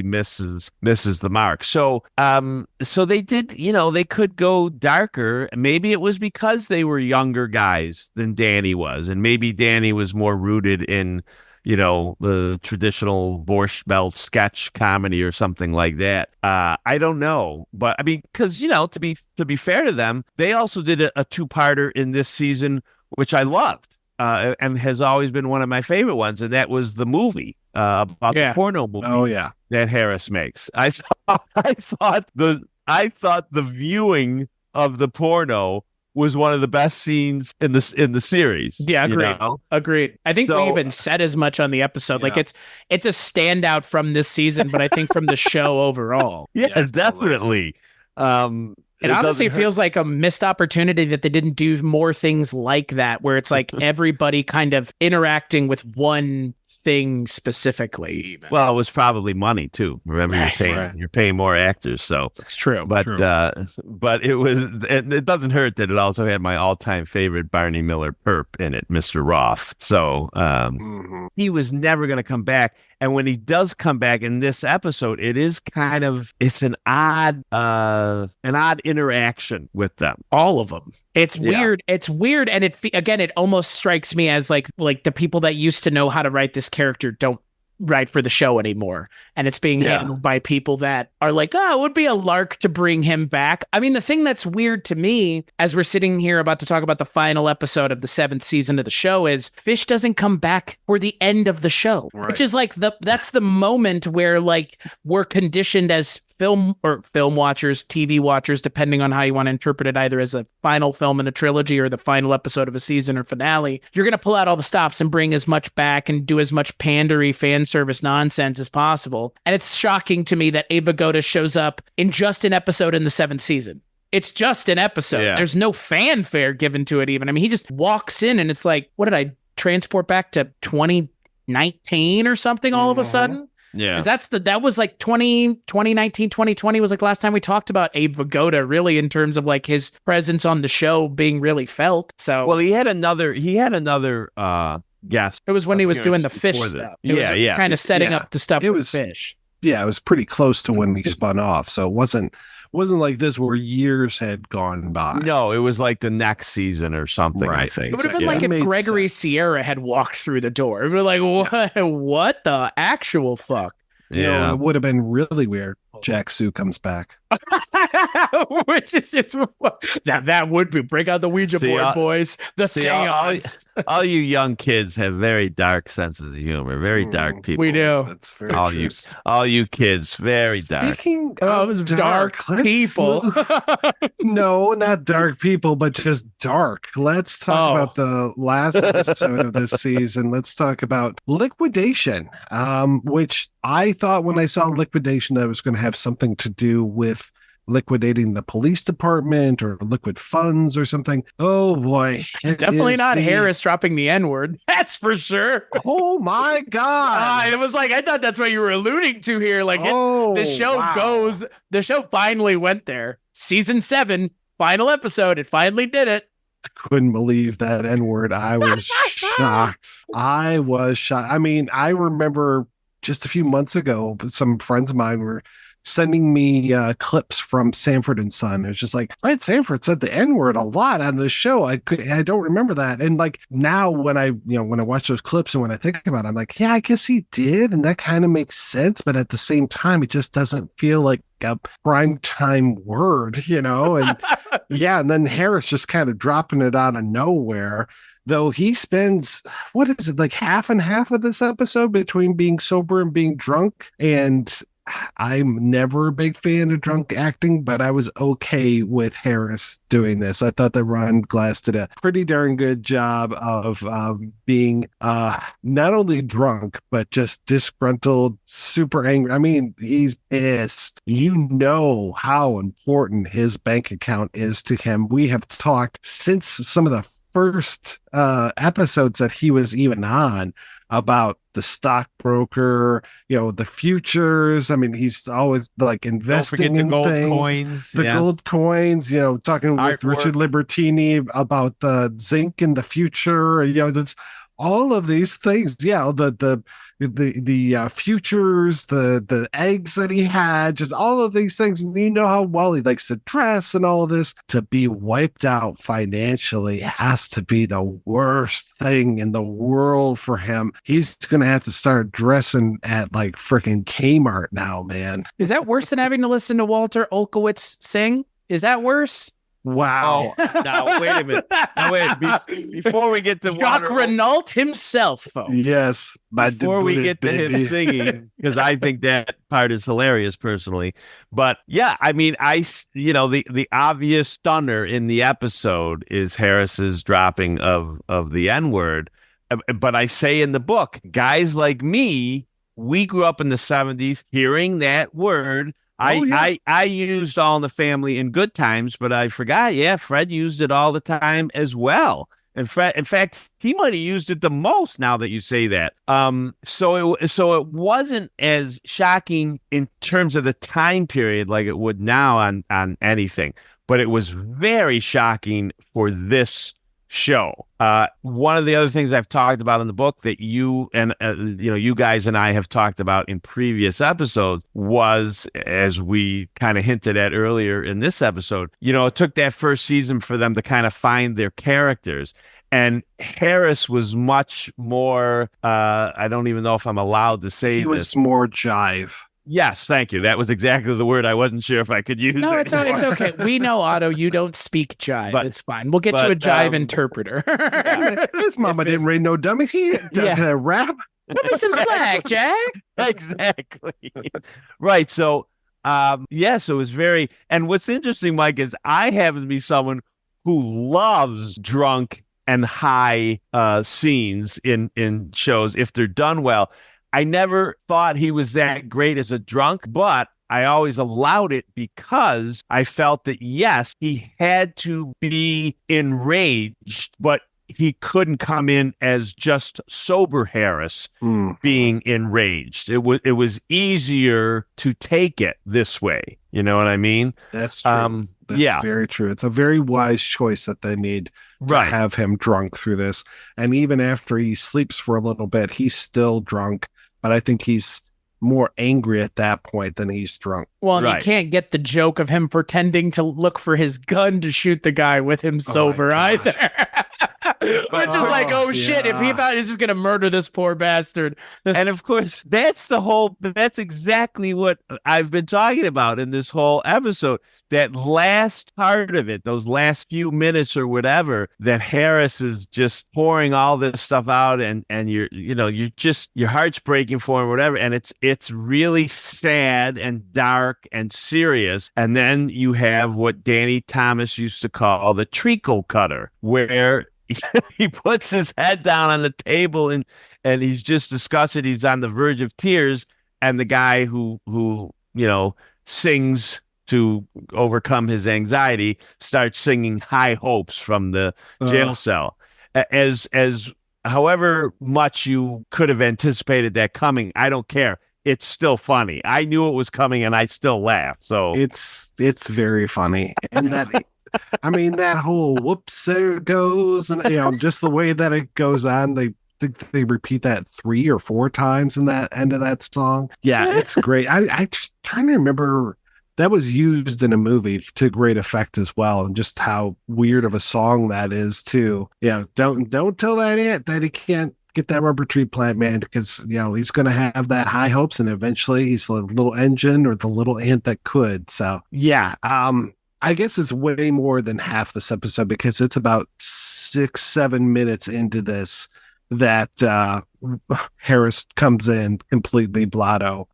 misses the mark. So they did, they could go darker. Maybe it was because they were younger guys than Danny was, and maybe Danny was more rooted in, the traditional Borscht Belt sketch comedy or something like that. I don't know, but I mean, because to be fair to them, they also did a two-parter in this season, which I loved. And has always been one of my favorite ones, and that was the movie about the porno movie. Oh yeah, that Harris makes. I thought the viewing of the porno was one of the best scenes in the series. Yeah, agreed. Agreed. I think we even said as much on the episode. Yeah. Like it's a standout from this season, but I think from the show overall. Yes, definitely. It honestly feels like a missed opportunity that they didn't do more things like that, where it's like everybody kind of interacting with one thing specifically. Even. Well, it was probably money too. Remember, you're paying more actors, so it's true. But it was. It doesn't hurt that it also had my all-time favorite Barney Miller perp in it, Mr. Roth. So he was never going to come back. And when he does come back in this episode, it's an odd interaction with them. All of them. It's weird. It's weird. And it almost strikes me as like the people that used to know how to write this character don't write for the show anymore. And it's being handled by people that are like, it would be a lark to bring him back. I mean, the thing that's weird to me as we're sitting here about to talk about the final episode of the 7th season of the show is Fish doesn't come back for the end of the show, which is like that's the moment where like we're conditioned as film watchers, TV watchers, depending on how you want to interpret it, either as a final film in a trilogy or the final episode of a season or finale, you're going to pull out all the stops and bring as much back and do as much pandery fan service nonsense as possible. And it's shocking to me that Abe Vigoda shows up in just an episode in the 7th season. It's just an episode. Yeah. There's no fanfare given to it even. I mean, he just walks in and it's like, what did I transport back to 2019 or something all of a sudden? Yeah. That was like 2019, 2020 was like last time we talked about Abe Vigoda, really, in terms of like his presence on the show being really felt. So, well, he had another guest. it was when he was doing the fish before stuff. this. It was kind of setting up the stuff with fish. Yeah, it was pretty close to when he spun off. So it wasn't like this where years had gone by. No, it was like the next season or something, I Right. think. It would have been Yeah. like It if made Gregory sense. Sierra had walked through the door. It would be like, what the actual fuck? You know, it would have been really weird. Jack Sue comes back. Which is just that would be break out the Ouija See, board, boys. The See, seance. all you young kids have very dark senses of humor. Very dark people. We do. That's very All true. you kids, very dark. Speaking Oh, it of was dark people. No, not dark people, but just dark. Let's talk Oh. about the last episode of this season. Let's talk about Liquidation, which I thought when I saw Liquidation that it was going to have something to do with liquidating the police department or liquid funds or something. Oh boy. It Definitely is not the- Harris dropping the N-word. That's for sure. Oh my God. It was like, I thought that's what you were alluding to here. Like the show wow. the show finally went there. Season 7, final episode. It finally did it. Couldn't believe that N-word. I was shocked. I was shocked. I mean, I remember just a few months ago, some friends of mine were sending me clips from Sanford and Son. It was just like, Fred Sanford said the N-word a lot on the show. I don't remember that. And like now when I watch those clips and when I think about it, I'm like, yeah, I guess he did. And that kind of makes sense. But at the same time, it just doesn't feel like a prime time word, And yeah, and then Harris just kind of dropping it out of nowhere. Though he spends, what is it, like half and half of this episode between being sober and being drunk. And I'm never a big fan of drunk acting, but I was okay with Harris doing this. I thought that Ron Glass did a pretty darn good job of being not only drunk, but just disgruntled, super angry. I mean, he's pissed. You know how important his bank account is to him. We have talked since some of the first episodes that he was even on about the stockbroker, the futures. I mean, he's always like investing in gold things. coins. The gold coins, talking with Artwork. Richard Libertini about the zinc in the future. That's all of these things. Yeah, the futures, the eggs that he had, just all of these things. And you know how well he likes to dress and all of this. To be wiped out financially has to be the worst thing in the world for him. He's going to have to start dressing at like freaking Kmart now, man. Is that worse than having to listen to Walter Olkowitz sing? Is that worse? Wow. Oh, now wait a minute. Now wait. Before we get to Jacques Walter- Renault himself, folks. Yes. Before we get to him singing, because I think that part is hilarious personally. But yeah, I mean, the obvious stunner in the episode is Harris's dropping of the N-word. But I say in the book, guys like me, we grew up in the 70s hearing that word. I used All in the Family in good times, but I forgot. Yeah, Fred used it all the time as well. And Fred, in fact, he might have used it the most now that you say that. So it wasn't as shocking in terms of the time period like it would now on anything, but it was very shocking for this show. One of the other things I've talked about in the book that you and you guys and I have talked about in previous episodes was, as we kind of hinted at earlier in this episode, it took that first season for them to kind of find their characters. And Harris was much more, I don't even know if I'm allowed to say He was more jive. Yes, thank you. That was exactly the word I wasn't sure if I could use. No, it's okay. We know, Otto, you don't speak jive. But- it's fine. We'll get you a jive interpreter. His mama didn't raise no dummies. He didn't rap. Give me some slack, Jack. Exactly. Right. So So it was very, and what's interesting, Mike, is I happen to be someone who loves drunk and high scenes in shows if they're done well. I never thought he was that great as a drunk, but I always allowed it because I felt that, yes, he had to be enraged, but he couldn't come in as just sober Harris being enraged. It was easier to take it this way. You know what I mean? That's true. That's very true. It's a very wise choice that they made to have him drunk through this. And even after he sleeps for a little bit, he's still drunk. But I think he's more angry at that point than he's drunk. Well, and you can't get the joke of him pretending to look for his gun to shoot the guy with him sober either. Which is like, shit, if he thought he's just going to murder this poor bastard. And of course, that's exactly what I've been talking about in this whole episode. That last part of it, those last few minutes or whatever, that Harris is just pouring all this stuff out and your heart's breaking for him, whatever. And it's really sad and dark and serious. And then you have what Danny Thomas used to call the treacle cutter, where he puts his head down on the table and he's just disgusted. He's on the verge of tears. And the guy who sings to overcome his anxiety starts singing High Hopes from the jail cell. As however much you could have anticipated that coming, I don't care. It's still funny. I knew it was coming and I still laughed. So it's very funny. And that I mean, that whole whoops, there it goes, and just the way that it goes on, they think they repeat that 3 or 4 times in that end of that song. Yeah, it's great. I trying to remember that was used in a movie to great effect as well, and just how weird of a song that is too. Yeah, don't tell that ant that he can't get that rubber tree plant, man, because he's going to have that high hopes, and eventually he's the little engine or the little ant that could. So yeah, I guess it's way more than half this episode because it's about 6-7 minutes into this that Harris comes in completely blotto.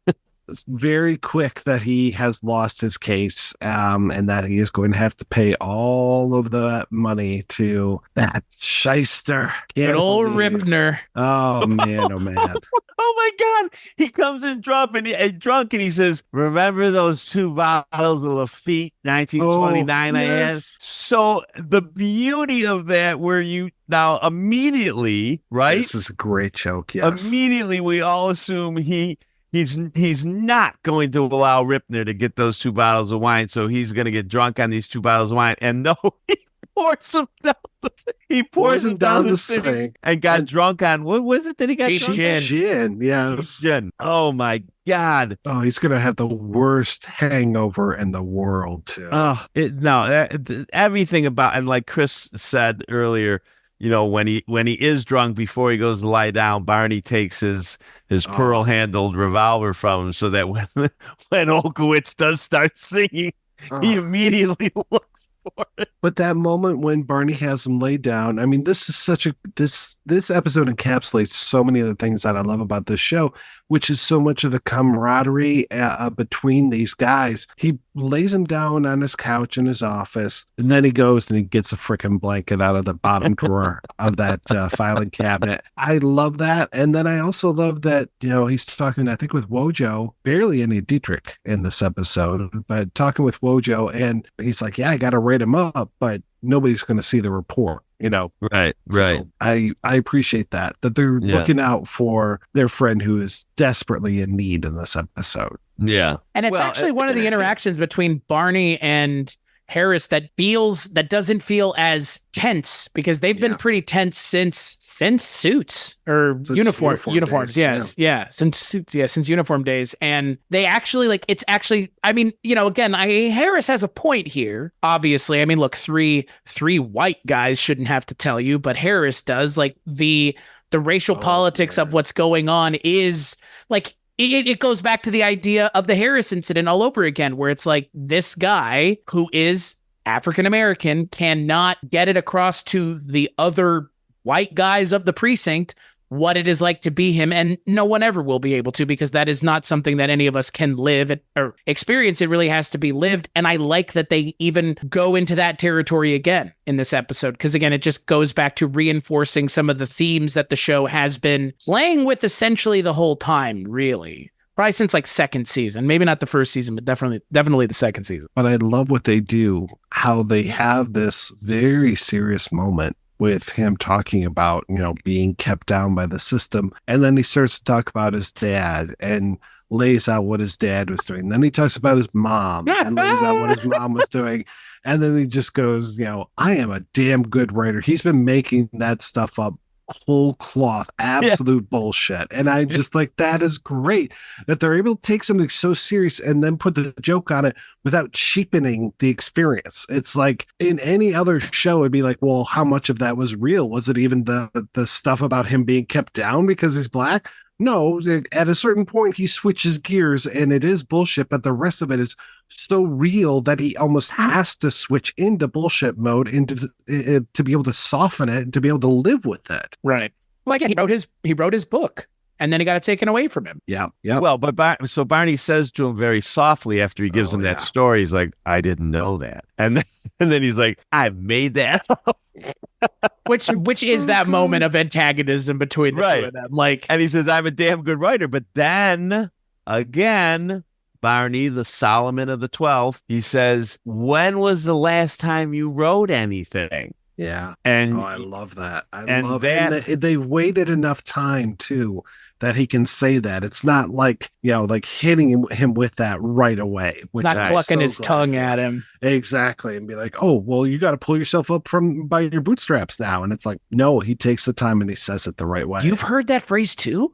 It's very quick that he has lost his case, and that he is going to have to pay all of the money to that shyster. Good old Ripner. Oh man, oh man. Oh my God! He comes in drunk and he says, "Remember those 2 bottles of Lafitte 1929 I had?" So the beauty of that, where you now immediately, right? This is a great joke. Yes. Immediately, we all assume he's not going to allow Ripner to get those 2 bottles of wine, so he's going to get drunk on these 2 bottles of wine. And no, he pours them down. He pours them down the sink and got drunk on, what was it that he got drunk on? Gin, yes. Gin. Oh my God. Oh, he's going to have the worst hangover in the world too. Everything about, and like Chris said earlier, when he is drunk, before he goes to lie down, Barney takes his pearl-handled revolver from him, so that when Olkowitz does start singing, he immediately looks for it. But that moment when Barney has him laid down, I mean, this is this episode encapsulates so many of the things that I love about this show, which is so much of the camaraderie between these guys. He lays him down on his couch in his office, and then he goes and he gets a freaking blanket out of the bottom drawer of that filing cabinet. I love that. And then I also love that, he's talking, I think, with Wojo, barely any Dietrich in this episode, but talking with Wojo, and he's like, yeah, I got to write him up, but nobody's going to see the report. Right. So I appreciate that they're looking out for their friend who is desperately in need in this episode. Yeah. And it's actually one of the interactions between Barney and Harris that doesn't feel as tense, because they've been pretty tense since Suits or uniforms. Yes. Yeah. Since Suits. Yeah. Since uniform days. And they actually Harris has a point here. Obviously. I mean, look, three white guys shouldn't have to tell you, but Harris does. Like the racial politics of what's going on is like, it goes back to the idea of the Harris incident all over again, where it's like this guy who is African-American cannot get it across to the other white guys of the precinct what it is like to be him. And no one ever will be able to, because that is not something that any of us can live or experience. It really has to be lived. And I like that they even go into that territory again in this episode, because again, it just goes back to reinforcing some of the themes that the show has been playing with essentially the whole time, really. Probably since like second season, maybe not the first season, but definitely the second season. But I love what they do, how they have this very serious moment with him talking about, being kept down by the system. And then he starts to talk about his dad and lays out what his dad was doing. Then he talks about his mom and lays out what his mom was doing. And then he just goes, I am a damn good writer. He's been making that stuff up whole cloth, absolute bullshit. And I just like, that is great that they're able to take something so serious and then put the joke on it without cheapening the experience. It's like in any other show, it'd be like, well, how much of that was real? Was it even the stuff about him being kept down because he's black? No, at a certain point, he switches gears and it is bullshit, but the rest of it is so real that he almost has to switch into bullshit mode to be able to soften it and to be able to live with it. Right. Well, again, he wrote his book, and then he got it taken away from him. Yeah. Well, but so Barney says to him very softly after he gives him that story, he's like, I didn't know that. And then he's like, I made that up. Which is that moment of antagonism between the two of them. Like, and he says, I'm a damn good writer. But then again, Barney, the Solomon of the 12th, he says, when was the last time you wrote anything? Yeah. And I love that. I love that. And they waited enough time too that he can say that. It's not like, like hitting him with that right away. It's not clucking his tongue at him. Exactly. And be like, oh, well, you got to pull yourself up by your bootstraps now. And it's like, no, he takes the time and he says it the right way. You've heard that phrase too?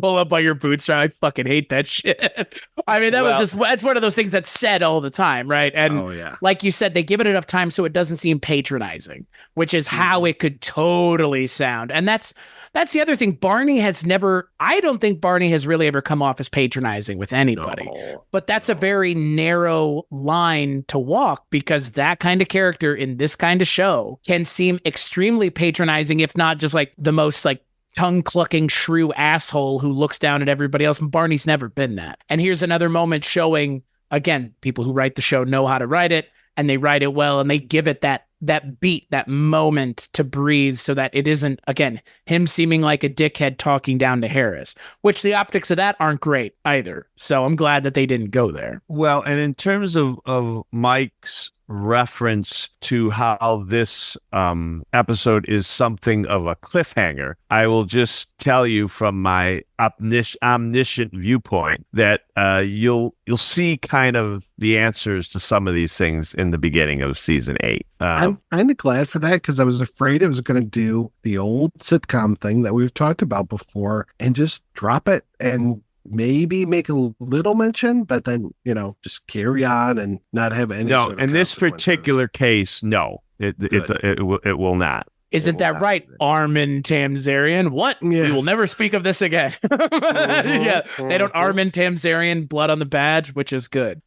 Pull up by your bootstrap. I fucking hate that shit. I mean, that's one of those things that's said all the time, right? And like you said, they give it enough time so it doesn't seem patronizing, which is how it could totally sound. And that's the other thing. I don't think Barney has really ever come off as patronizing with anybody. But that's a very narrow line to walk, because that kind of character in this kind of show can seem extremely patronizing, if not just like the most like tongue-clucking shrew asshole who looks down at everybody else. And Barney's never been that. And here's another moment showing, again, people who write the show know how to write it, and they write it well, and they give it that beat, that moment to breathe, so that it isn't, again, him seeming like a dickhead talking down to Harris, which the optics of that aren't great either. So I'm glad that they didn't go there. Well, and in terms of Mike's reference to how this episode is something of a cliffhanger, I will just tell you from my omniscient viewpoint that you'll see kind of the answers to some of these things in the beginning of season 8. I'm kind of glad for that, because I was afraid it was going to do the old sitcom thing that we've talked about before and just drop it and maybe make a little mention, but then, just carry on and not have any. No, in this particular case, no, it will not. Isn't that right, Armin Tamzarian? What? Yes. We will never speak of this again. Yeah, they don't Armin Tamzarian blood on the badge, which is good.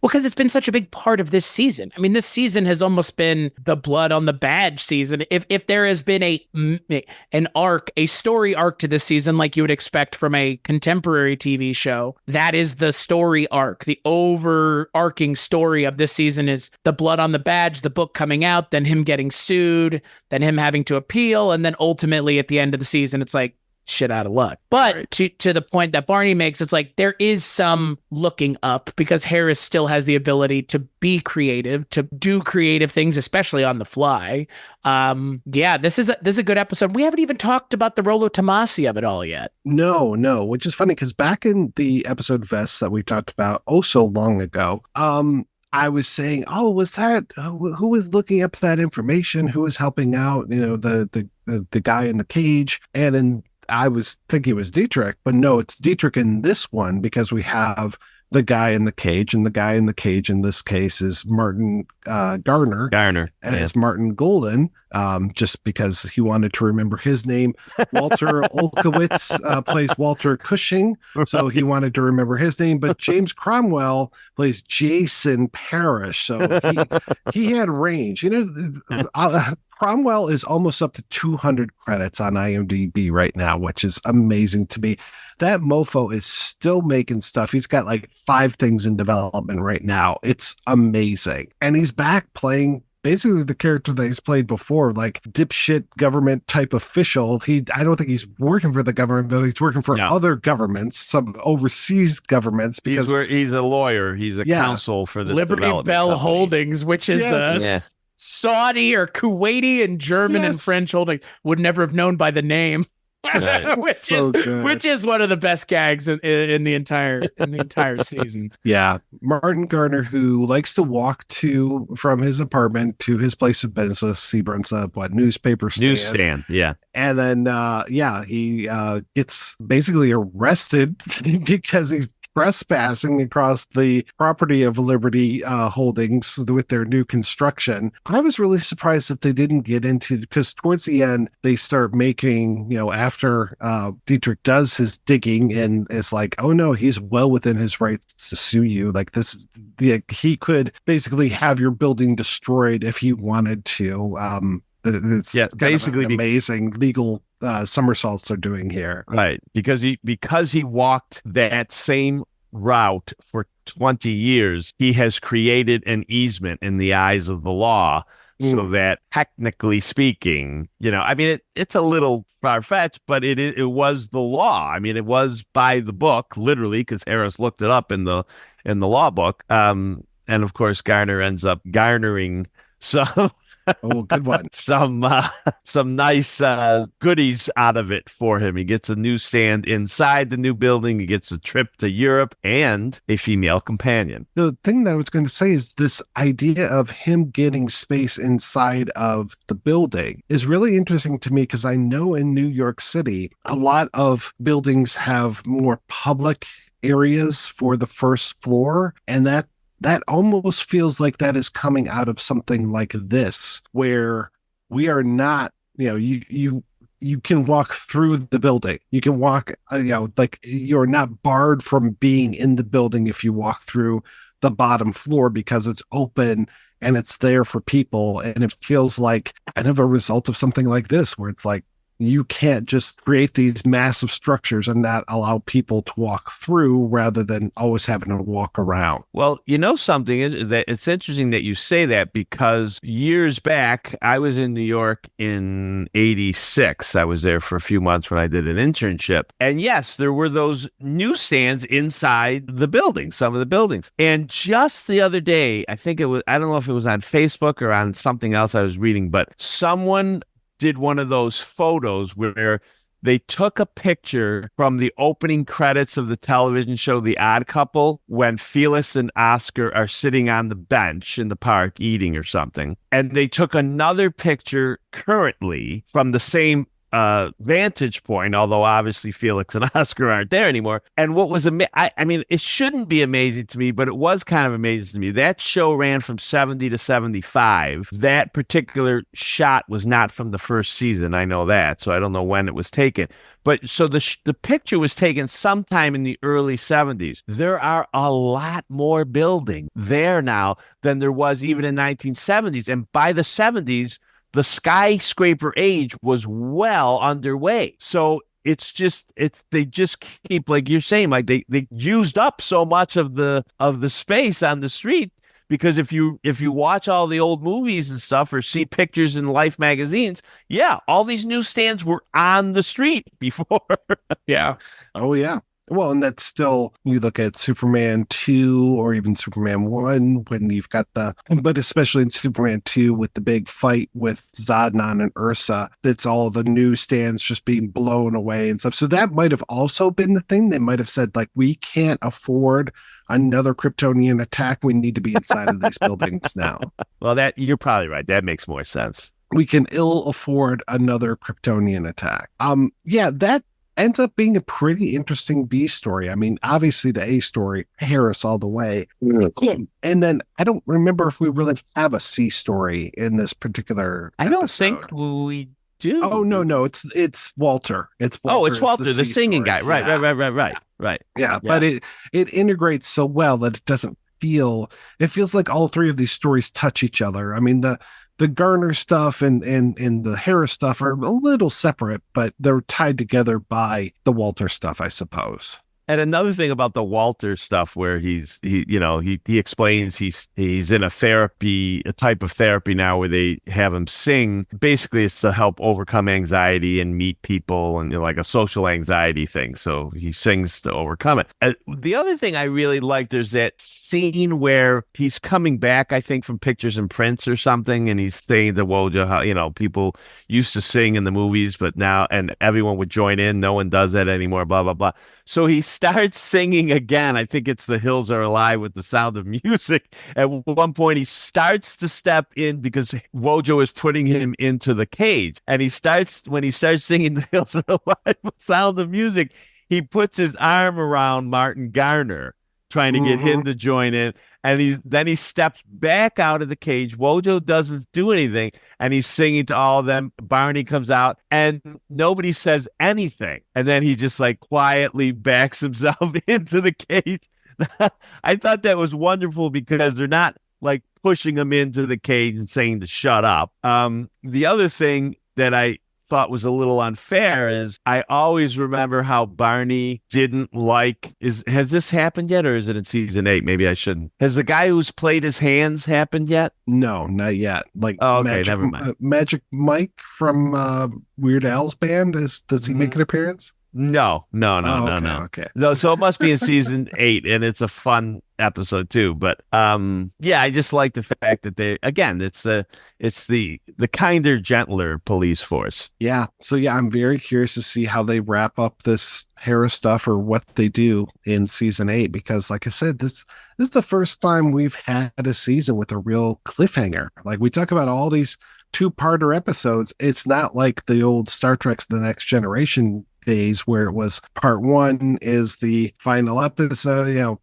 Well, because it's been such a big part of this season. I mean, this season has almost been the blood on the badge season. If there has been a story arc to this season, like you would expect from a contemporary TV show, that is the story arc. The overarching story of this season is the blood on the badge, the book coming out, then him getting sued, then him having to appeal, and then ultimately at the end of the season, it's like, shit out of luck. But right. to the point that Barney makes, it's like there is some looking up, because Harris still has the ability to be creative, to do creative things, especially on the fly. This is a good episode. We haven't even talked about the Rollo Tomasi of it all yet. No, which is funny, because back in the episode Vests that we talked about so long ago, I was saying, was that who was looking up that information? Who was helping out? The guy in the cage, and I was thinking it was Dietrich, but no, it's Dietrich in this one, because we have the guy in the cage, and the guy in the cage in this case is Martin Garner. And it's Martin Golden, just because he wanted to remember his name. Walter Olkowitz plays Walter Cushing, so he wanted to remember his name. But James Cromwell plays Jason Parrish, so he had range. Cromwell is almost up to 200 credits on IMDb right now, which is amazing to me. That mofo is still making stuff. He's got like 5 things in development right now. It's amazing. And he's back playing basically the character that he's played before, like dipshit government type official. I don't think he's working for the government, but he's working for other governments, some overseas governments, because he's a lawyer. He's a counsel for the Liberty Bell company. Holdings, which is Saudi or Kuwaiti and German and French holdings. Would never have known by the name. which is one of the best gags in the entire season. Yeah, Martin Garner, who likes to walk from his apartment to his place of business. He runs a newsstand, yeah, and then he gets basically arrested because he's trespassing across the property of Liberty Holdings with their new construction. I was really surprised that they didn't get into, because towards the end they start making, after Dietrich does his digging and it's like, oh no, he's well within his rights to sue you. Like he could basically have your building destroyed if he wanted to. It's basically amazing legal somersaults they're doing here, right? Because he walked that same route for 20 years, he has created an easement in the eyes of the law, so that technically speaking, it's a little far-fetched, but it was the law. I mean, it was by the book, literally, because Harris looked it up in the law book, and of course Garner ends up garnering some. Oh, good one. Some nice goodies out of it for him. He gets a newsstand inside the new building. He gets a trip to Europe and a female companion. The thing that I was going to say is this idea of him getting space inside of the building is really interesting to me, because I know in New York City, a lot of buildings have more public areas for the first floor, and that almost feels like that is coming out of something like this, where we are not, you can walk through the building. You can walk, like you're not barred from being in the building if you walk through the bottom floor, because it's open and it's there for people. And it feels like kind of a result of something like this, where it's like, you can't just create these massive structures and not allow people to walk through, rather than always having to walk around. Well, something that it's interesting that you say that, because years back, I was in New York in 86. I was there for a few months when I did an internship. And yes, there were those newsstands inside the building, some of the buildings. And just the other day, I don't know if it was on Facebook or on something else I was reading, but someone did one of those photos where they took a picture from the opening credits of the television show The Odd Couple, when Felix and Oscar are sitting on the bench in the park eating or something. And they took another picture currently from the same vantage point, although obviously Felix and Oscar aren't there anymore. And what was I mean, it shouldn't be amazing to me, but it was kind of amazing to me. That show ran from 70 to 75. That particular shot was not from the first season. I know that, so I don't know when it was taken. But so the picture was taken sometime in the early 70s. There are a lot more building there now than there was even in 1970s. And by the 70s, the skyscraper age was well underway. So they just keep, like you're saying, like they used up so much of the space on the street, because if you watch all the old movies and stuff, or see pictures in Life magazines, all these newsstands were on the street before. Yeah. Oh yeah. Well, and that's still, you look at Superman 2 or even Superman 1, when you've got but especially in Superman 2 with the big fight with Zodnon and Ursa, that's all the newsstands just being blown away and stuff. So that might have also been the thing. They might have said, like, we can't afford another Kryptonian attack. We need to be inside of these buildings now. Well, you're probably right. That makes more sense. We can ill afford another Kryptonian attack. That ends up being a pretty interesting B story. I mean, obviously the A story, Harris all the way. And then I don't remember if we really have a C story in this particular episode. I don't think we do. Oh, no. It's Walter. It's Walter. Oh, it's Walter, the singing story. guy. Right. Yeah, but it integrates so well that it doesn't feel, it feels like all three of these stories touch each other. I mean, the the Garner stuff and the Harris stuff are a little separate, but they're tied together by the Walter stuff, I suppose. And another thing about the Walter stuff, where he explains he's in a type of therapy now where they have him sing. Basically, it's to help overcome anxiety and meet people, and like a social anxiety thing. So he sings to overcome it. The other thing I really liked, there's that scene where he's coming back, I think, from Pictures and Prints or something, and he's saying to Wojo how people used to sing in the movies, but now and everyone would join in. No one does that anymore. Blah blah blah. So he starts singing again. I think it's The Hills Are Alive with the Sound of Music. At one point, he starts to step in because Wojo is putting him into the cage. And when he starts singing The Hills Are Alive with Sound of Music, he puts his arm around Martin Garner, trying to get him to join in. And then he steps back out of the cage. Wojo doesn't do anything, and he's singing to all of them. Barney comes out, and nobody says anything. And then he just like quietly backs himself into the cage. I thought that was wonderful because they're not like pushing him into the cage and saying to shut up. The other thing that I thought was a little unfair is I always remember how Barney didn't like has this happened yet, or is it in season 8? Maybe I shouldn't. Has the guy who's played his hands happened yet? No, not yet. Like, okay, never mind. Magic Mike from Weird Al's band, does he make an appearance? No. Okay. No, so it must be in season 8, and it's a fun episode too. But yeah, I just like the fact that it's the kinder, gentler police force. Yeah. So yeah, I'm very curious to see how they wrap up this Harris stuff or what they do in season 8, because like I said, this is the first time we've had a season with a real cliffhanger. Like, we talk about all these 2-parter episodes. It's not like the old Star Trek The Next Generation days where it was part 1 is the final episode,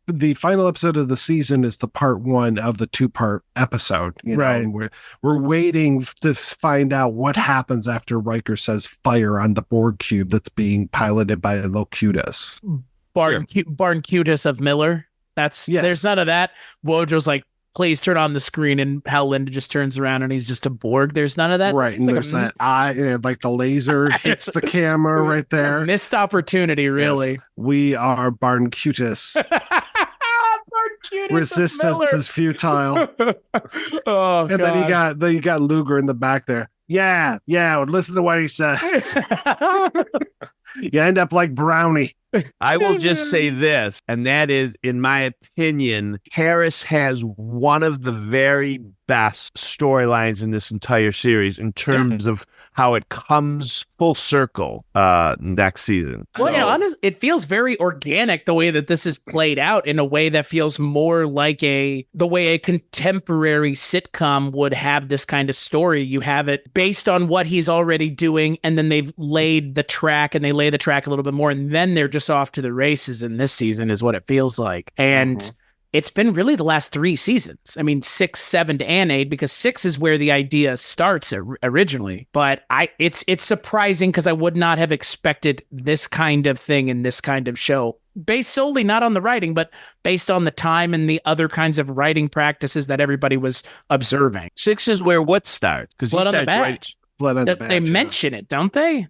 the final episode of the season is the part 1 of the 2-part episode, right? And we're waiting to find out what happens after Riker says fire on the Borg cube that's being piloted by Locutus. Barncutus of Miller. There's none of that. Wojo's like, please turn on the screen, and Hal Linda just turns around and he's just a Borg. There's none of that. Right. And there's that eye, like the laser hits the camera right there. Missed opportunity, really. Yes. We are Barncutus. Resistance is futile. Oh, and God. then you got Luger in the back there. Yeah. Listen to what he says. You end up like Brownie. I will just say this, and that is, in my opinion, Harris has one of the very best storylines in this entire series in terms of how it comes full circle next season. Well, honestly, it feels very organic the way that this is played out, in a way that feels more like the way a contemporary sitcom would have this kind of story. You have it based on what he's already doing, and then they've laid the track, and they lay the track a little bit more, and then they're just off to the races in this season is what it feels like. And it's been really the last 3 seasons. I mean, 6, 7 and 8, because 6 is where the idea starts originally. But it's surprising because I would not have expected this kind of thing in this kind of show, based solely not on the writing, but based on the time and the other kinds of writing practices that everybody was observing. 6 is where what starts? Because Blood on the Badge. Blood on the Badge. They mention it, don't they?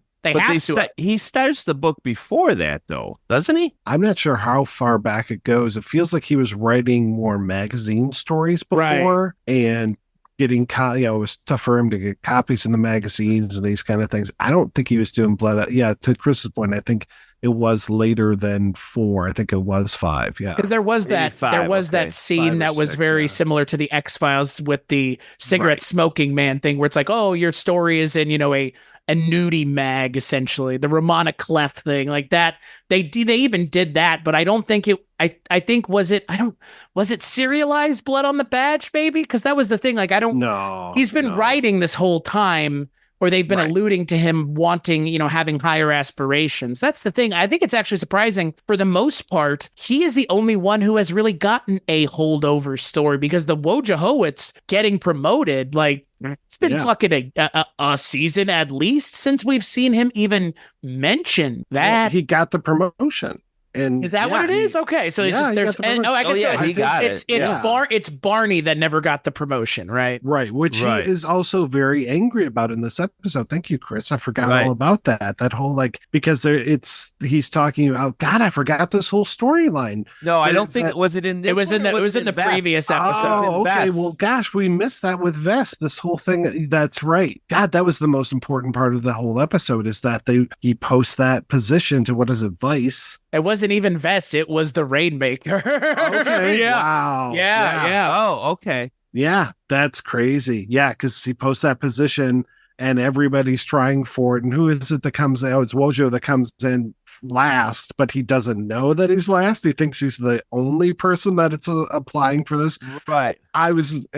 He starts the book before that, though, doesn't he? I'm not sure how far back it goes. It feels like he was writing more magazine stories before, and getting, it was tough for him to get copies in the magazines and these kind of things. I don't think he was doing Blood. Yeah, to Chris's point, I think it was later than 4. I think it was 5. Yeah, because there was that scene that was 6, very similar to the X-Files with the cigarette smoking man thing, where it's like, oh, your story is in a nudie mag, essentially, the Romana Clef thing, like that. They even did that, but I don't think it. I think was it serialized Blood on the Badge, maybe? Because that was the thing. Like, I don't know. He's been writing this whole time, or they've been alluding to him wanting, having higher aspirations. That's the thing. I think it's actually surprising. For the most part, he is the only one who has really gotten a holdover story, because the Wojciechowicz getting promoted, like, it's been fucking a season at least since we've seen him even mention that. He got the promotion. And Is that what it is? Okay, so it's yeah, just he there's got the promotion. I guess yeah, so he got it's it. Yeah. it's Barney that never got the promotion, right? Right, which Right. he is also very angry about in this episode. Thank you, Chris. I forgot Right. all about that. That whole because he's talking about, God, I forgot this whole storyline. No, I don't think it was it in this. It was one, in or it was in the Vests? previous episode. Oh, okay. Vests. Well, gosh, we missed that with Vest. This whole thing. That's right. God, that was the most important part of the whole episode is that he posts that position to what is it, Vice? It wasn't even Vest, it was the Rainmaker. Okay. Yeah. Wow. Yeah. Oh, okay. Yeah, that's crazy. Yeah, because he posts that position and everybody's trying for it. And who is it that comes in? Oh, it's Wojo that comes in last, but he doesn't know that he's last. He thinks he's the only person that it's applying for this. Right. I was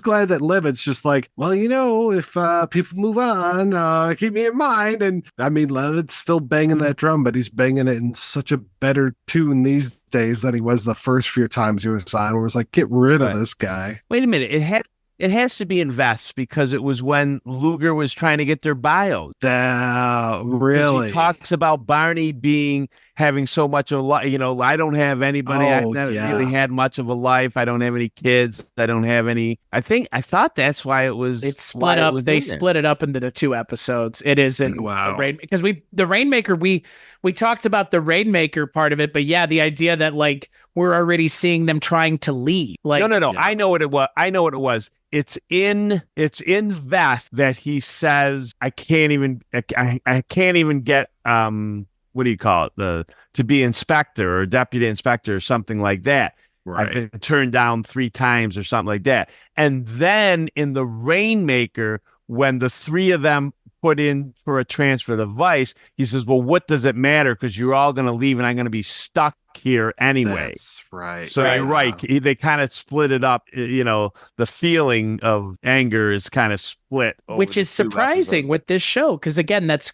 glad that Levitt's just like, well, if people move on, keep me in mind. And I mean, Levitt's still banging that drum, but he's banging it in such a better tune these days than he was the first few times he was on. Where it was like, get rid of this guy. Wait a minute. It has to be in Vests because it was when Luger was trying to get their bios. Really? He talks about Barney having so much of a life. I don't have anybody. I've never really had much of a life. I don't have any kids. I don't have any. I thought that's why it was. It's split up. They split it up into the 2 episodes. It isn't because the Rainmaker. We talked about the Rainmaker part of it, but yeah, the idea that we're already seeing them trying to leave. No. Yeah. I know what it was. It's in Vest that he says I can't even get what do you call it, to be inspector or deputy inspector or something like that. Right. I've been turned down 3 times or something like that. And then in the Rainmaker, when the 3 of them put in for a transfer to Vice, he says, well, what does it matter? Because you're all going to leave and I'm going to be stuck here anyway. That's right. So you're right. They kind of split it up. The feeling of anger is kind of split. Which is surprising with this show. Because again, that's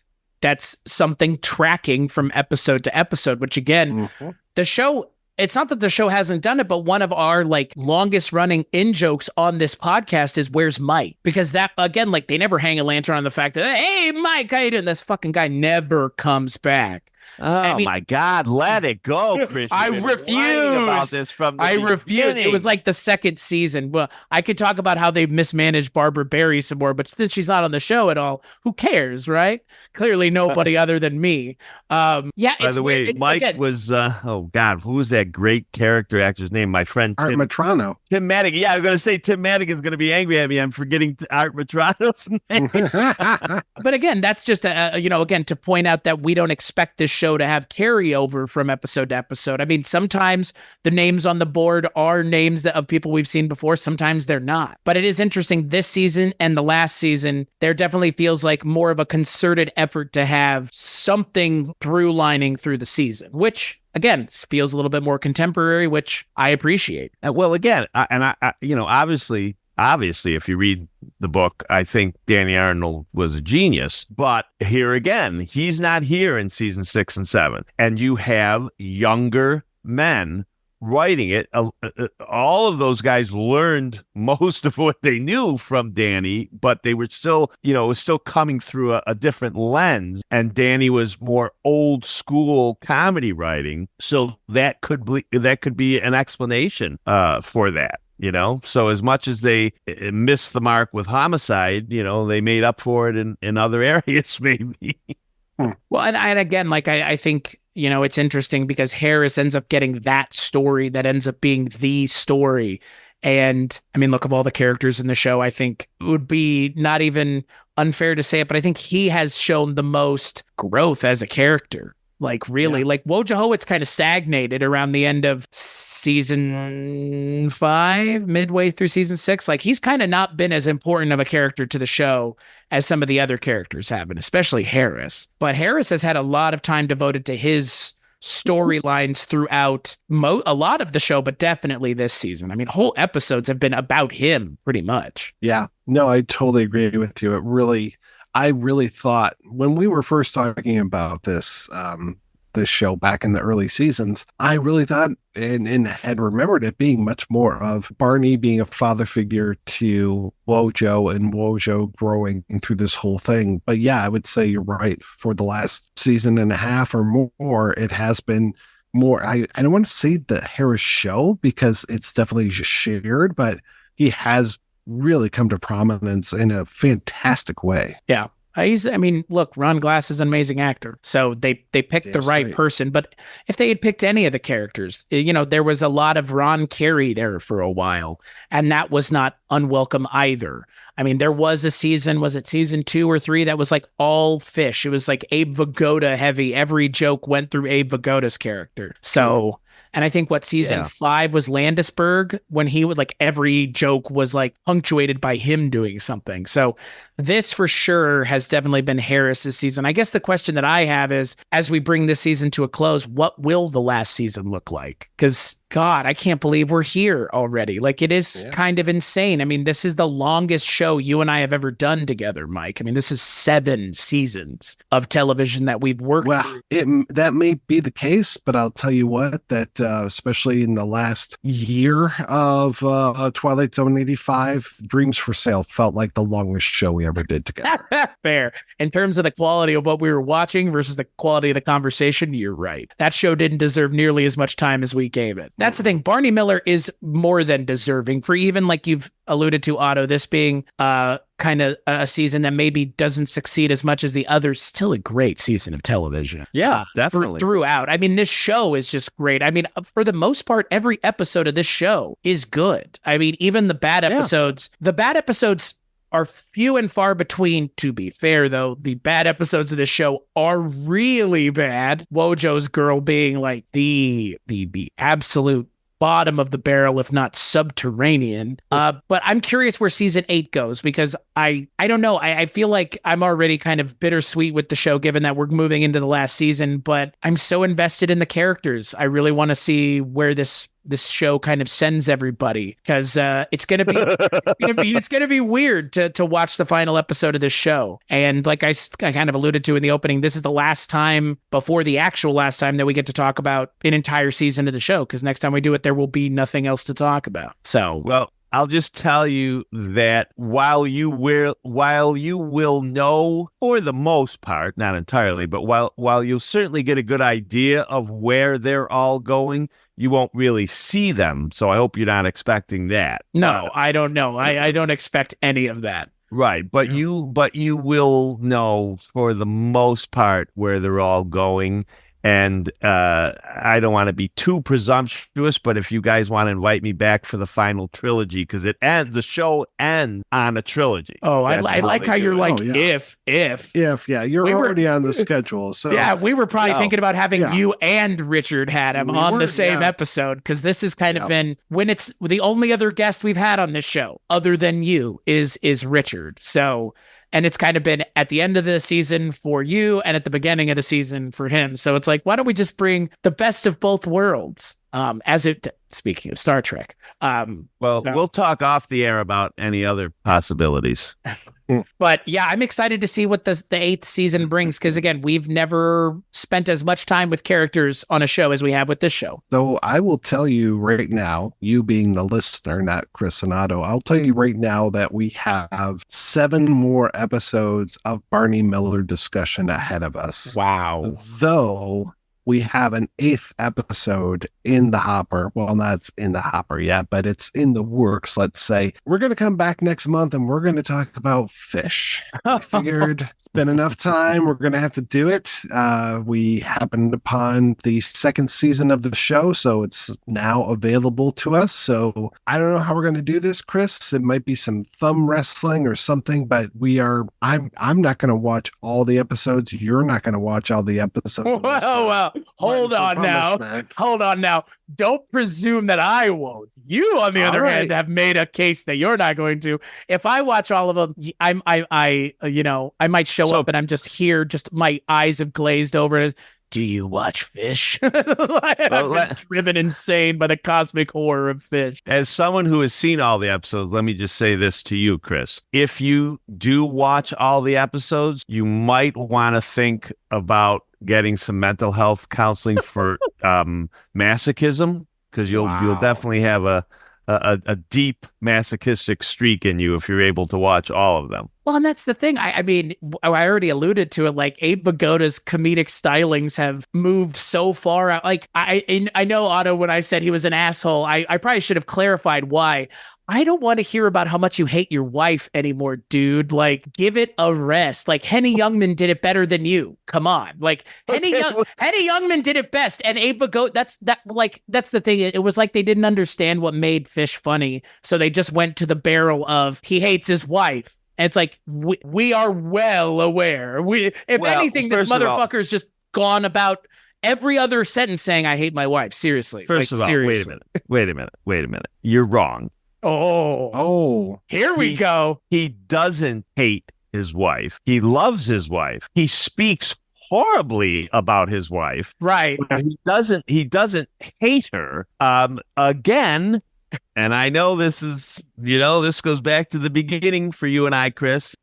something tracking from episode to episode, which again, the show, it's not that the show hasn't done it, but one of our longest running in-jokes on this podcast is where's Mike? Because that, again, they never hang a lantern on the fact that, hey, Mike, how you doing? This fucking guy never comes back. Oh, my God, let it go, Christian. I refuse. About this from the I refuse. beginning. It was the second season. Well, I could talk about how they mismanaged Barbara Barry some more, but since she's not on the show at all, who cares, right? Clearly nobody other than me. Yeah. By the way, Mike was, oh God, who was that great character actor's name? My friend Art Matrano. Tim Madigan. Yeah, I'm going to say Tim Madigan's going to be angry at me. I'm forgetting Art Matrano's name. But again, that's just again, to point out that we don't expect this show to have carryover from episode to episode. I mean, sometimes the names on the board are names of people we've seen before. Sometimes they're not. But it is interesting this season and the last season, there definitely feels like more of a concerted effort to have something through lining through the season, which again, feels a little bit more contemporary, which I appreciate. Well, again, obviously, if you read the book, I think Danny Arnold was a genius. But here again, he's not here in season 6 and 7. And you have younger men writing it. All of those guys learned most of what they knew from Danny, but they were still, it was still coming through a different lens. And Danny was more old school comedy writing. So that could be an explanation for that. So as much as they missed the mark with Homicide, they made up for it in other areas, maybe. Well, and again, I think, it's interesting because Harris ends up getting that story that ends up being the story. And I mean, look, of all the characters in the show, I think it would be not even unfair to say it, but I think he has shown the most growth as a character. Really, Wojo Howitz kind of stagnated around the end of season 5, midway through season 6. He's kind of not been as important of a character to the show as some of the other characters have been, especially Harris. But Harris has had a lot of time devoted to his storylines throughout a lot of the show, but definitely this season. I mean, whole episodes have been about him pretty much. Yeah, no, I totally agree with you. I really thought when we were first talking about this show back in the early seasons, I really thought and had remembered it being much more of Barney being a father figure to Wojo and Wojo growing through this whole thing. But yeah, I would say you're right. For the last season and a half or more, it has been more, I don't want to say the Harris show because it's definitely just shared, but he has really come to prominence in a fantastic way. Yeah. Look, Ron Glass is an amazing actor, so they picked the right person. But if they had picked any of the characters, there was a lot of Ron Carey there for a while, and that was not unwelcome either. I mean, there was a season, was it season 2 or 3, that was like all fish. It was like Abe Vigoda heavy. Every joke went through Abe Vigoda's character. So, and I think season 5 was Landisberg, when he would like every joke was like punctuated by him doing something. So this for sure has definitely been Harris's season. I guess the question that I have is, as we bring this season to a close, what will the last season look like? Because God, I can't believe we're here already. Like, it is kind of insane. I mean, this is the longest show you and I have ever done together, Mike. I mean, this is 7 seasons of television that we've worked through. That may be the case, but I'll tell you what, that especially in the last year of Twilight Zone 85, Dreams for Sale felt like the longest show we ever did together. Fair. In terms of the quality of what we were watching versus the quality of the conversation, you're right. That show didn't deserve nearly as much time as we gave it. That's the thing. Barney Miller is more than deserving for, even like you've alluded to, Otto, this being kind of a season that maybe doesn't succeed as much as the others. Still a great season of television. Yeah, definitely. Throughout. I mean, this show is just great. I mean, for the most part, every episode of this show is good. I mean, even the bad episodes, are few and far between. To be fair, though, the bad episodes of this show are really bad. Wojo's girl being like the absolute bottom of the barrel, if not subterranean. But I'm curious where season 8 goes, because I don't know. I feel like I'm already kind of bittersweet with the show, given that we're moving into the last season, but I'm so invested in the characters. I really want to see where this show kind of sends everybody, because it's gonna be weird to watch the final episode of this show. And like I kind of alluded to in the opening, this is the last time, before the actual last time, that we get to talk about an entire season of the show, because next time we do it, there will be nothing else to talk about. So, well, I'll just tell you that while you will know, for the most part, not entirely, but while you'll certainly get a good idea of where they're all going, you won't really see them. So I hope you're not expecting that. No, I don't know. I don't expect any of that. Right, but you will know for the most part where they're all going. And I don't want to be too presumptuous, but if you guys want to invite me back for the final trilogy, because the show ends on a trilogy. Oh, I like how you're like, if, you're already on the schedule. So yeah, we were probably thinking about having you and Richard Haddam on the same episode, because this has kind of been, when it's the only other guest we've had on this show other than you is Richard. So. And it's kind of been at the end of the season for you and at the beginning of the season for him. So it's like, why don't we just bring the best of both worlds? Speaking of Star Trek. We'll talk off the air about any other possibilities. But yeah, I'm excited to see what the 8th season brings, because again, we've never spent as much time with characters on a show as we have with this show. So I will tell you right now, you being the listener, not Chris and Otto, I'll tell you right now that we have 7 more episodes of Barney Miller discussion ahead of us. Wow. Though we have an 8th episode in the hopper. Well, not in the hopper yet, but it's in the works, let's say. We're going to come back next month and we're going to talk about fish. I figured it's been enough time. We're going to have to do it. We happened upon the 2nd season of the show, so it's now available to us. So I don't know how we're going to do this, Chris. It might be some thumb wrestling or something, but I'm not going to watch all the episodes. You're not going to watch all the episodes. Well, hold on now. Don't presume that I won't. You, on the other hand, have made a case that you're not going to. If I watch all of them, I might show up and I'm just here, just my eyes have glazed over. Do you watch fish? I've been driven insane by the cosmic horror of fish. As someone who has seen all the episodes, let me just say this to you, Chris. If you do watch all the episodes, you might want to think about getting some mental health counseling for masochism, because you'll definitely have a deep masochistic streak in you if you're able to watch all of them. Well, and that's the thing. I mean, I already alluded to it. Like Abe Vigoda's comedic stylings have moved so far out. Like I know Otto, when I said he was an asshole, I probably should have clarified why. I don't want to hear about how much you hate your wife anymore, dude. Like, give it a rest. Like, Henny Youngman did it better than you. Come on. Like, Henny Youngman did it best. And Abe Vigoda, that's the thing. It was like they didn't understand what made Fish funny. So they just went to the barrel of he hates his wife. And it's like, we are well aware. If anything, this motherfucker's just gone about every other sentence saying, I hate my wife. Seriously. First of all, seriously. wait a minute. You're wrong. Oh, here we go. He doesn't hate his wife. He loves his wife. He speaks horribly about his wife. Right. He doesn't hate her. Again, and I know this goes back to the beginning for you and I, Chris.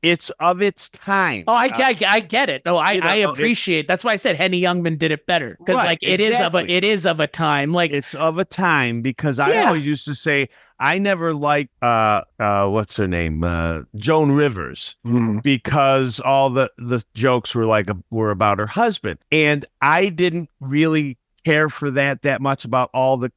It's of its time. Oh, I get it. No, I appreciate. That's why I said Henny Youngman did it better, because right, it is of a time. Like, it's of a time, because I always used to say I never liked what's her name, Joan Rivers, because all the jokes were about her husband, and I didn't really care for that much about all the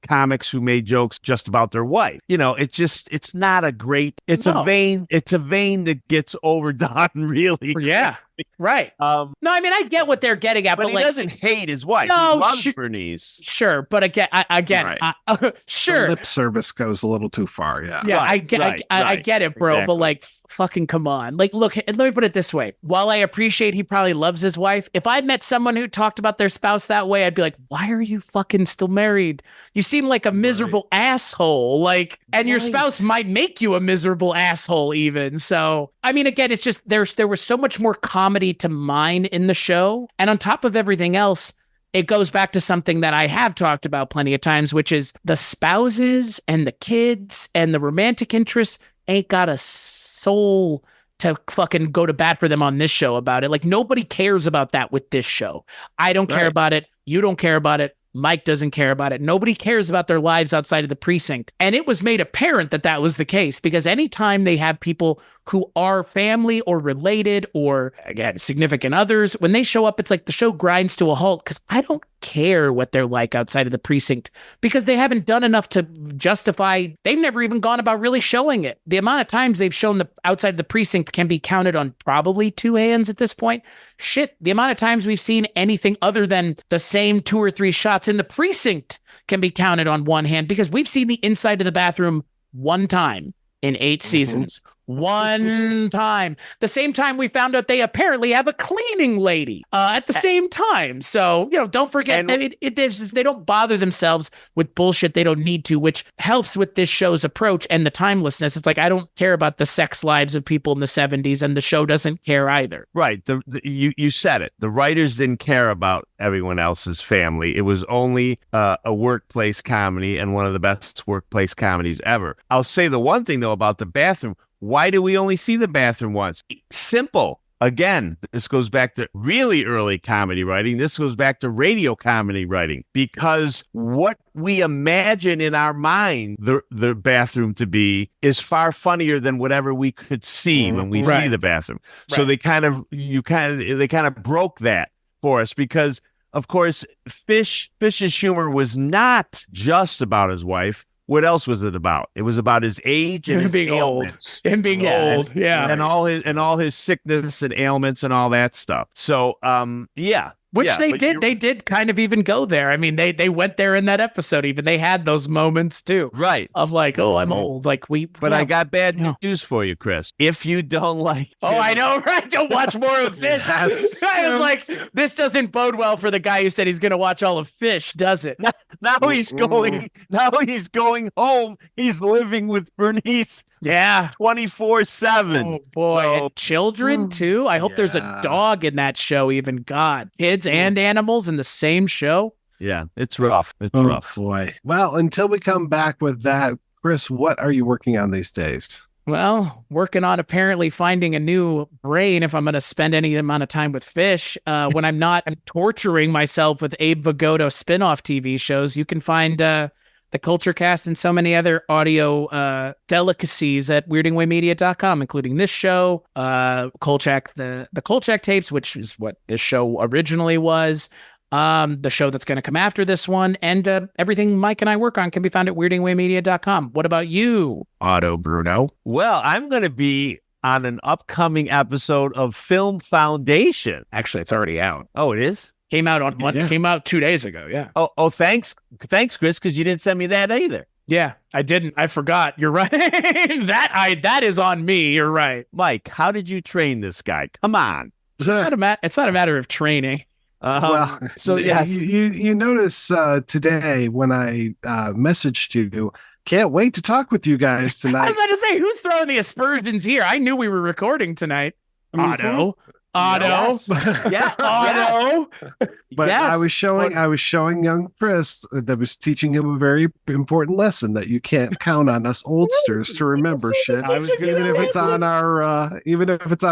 comics who made jokes just about their wife. It's not a great, it's a vein that gets overdone, really. Yeah. Right. No, I mean, I get what they're getting at, but he doesn't hate his wife. No, he loves Bernice. Sure, but again, sure. The lip service goes a little too far. Yeah. Yeah, I get it, bro. Exactly. But like, fucking come on. Like, look, let me put it this way. While I appreciate he probably loves his wife, if I met someone who talked about their spouse that way, I'd be like, why are you fucking still married? You seem like a miserable asshole. Like, and your spouse might make you a miserable asshole even. So, I mean, again, it's just there was so much more comedy to mine in the show. And on top of everything else, it goes back to something that I have talked about plenty of times, which is the spouses and the kids and the romantic interests ain't got a soul to fucking go to bat for them on this show about it. Like, nobody cares about that with this show. I don't care about it. You don't care about it. Mike doesn't care about it. Nobody cares about their lives outside of the precinct. And it was made apparent that was the case, because anytime they have people who are family or related or, again, significant others, when they show up, it's like the show grinds to a halt, because I don't care what they're like outside of the precinct, because they haven't done enough to justify. They've never even gone about really showing it. The amount of times they've shown the outside of the precinct can be counted on probably two hands at this point. Shit, the amount of times we've seen anything other than the same 2 or 3 shots in the precinct can be counted on one hand, because we've seen the inside of the bathroom one time in 8 seasons. One time. The same time we found out they apparently have a cleaning lady at the same time. So, don't forget, they don't bother themselves with bullshit they don't need to, which helps with this show's approach and the timelessness. It's like, I don't care about the sex lives of people in the 70s, and the show doesn't care either. Right. You said it. The writers didn't care about everyone else's family. It was only a workplace comedy, and one of the best workplace comedies ever. I'll say the one thing, though, about the bathroom. Why do we only see the bathroom once? Simple. Again, this goes back to really early comedy writing. This goes back to radio comedy writing, because what we imagine in our mind the bathroom to be is far funnier than whatever we could see when we see the bathroom. Right. So they kind of broke that for us, because of course Fish's humor was not just about his wife. What else was it about? It was about his age and him being old. Him being old, and all his sickness and ailments and all that stuff. So, Which they did. They did kind of even go there. I mean, they went there in that episode. Even they had those moments too, right? Of like, oh, I'm old. Like But I got bad news for you, Chris. If you don't like, I know, right? Don't watch more of Fish. Yes. I was like, this doesn't bode well for the guy who said he's going to watch all of Fish, does it? Now he's going. Now he's going home. He's living with Bernice. Yeah. 24/7. Oh, boy. So, and children, too? I hope there's a dog in that show, even. God. Kids and animals in the same show? Yeah, it's rough. It's rough. Boy. Well, until we come back with that, Chris, what are you working on these days? Well, working on apparently finding a new brain if I'm going to spend any amount of time with Fish. When I'm not torturing myself with Abe Vigoda spinoff TV shows, you can find the Culture Cast, and so many other audio delicacies at weirdingwaymedia.com, including this show, Kolchak, the Kolchak tapes, which is what this show originally was. The show that's going to come after this one, and everything Mike and I work on can be found at weirdingwaymedia.com. What about you, Otto Bruno? Well, I'm going to be on an upcoming episode of Film Foundation. Actually, it's already out. Oh, it is? Came out 2 days ago. Yeah. Oh, thanks, Chris, because you didn't send me that either. Yeah, I didn't. I forgot. You're right. that is on me. You're right. Mike, how did you train this guy? Come on. It's not a matter of training. Well, so yes, you notice today when I messaged you, can't wait to talk with you guys tonight. I was about to say, who's throwing the aspersions here? I knew we were recording tonight. Otto. yeah, Otto. But yes. I was showing young Chris that was teaching him a very important lesson that you can't count on us oldsters to remember shit, even if it's on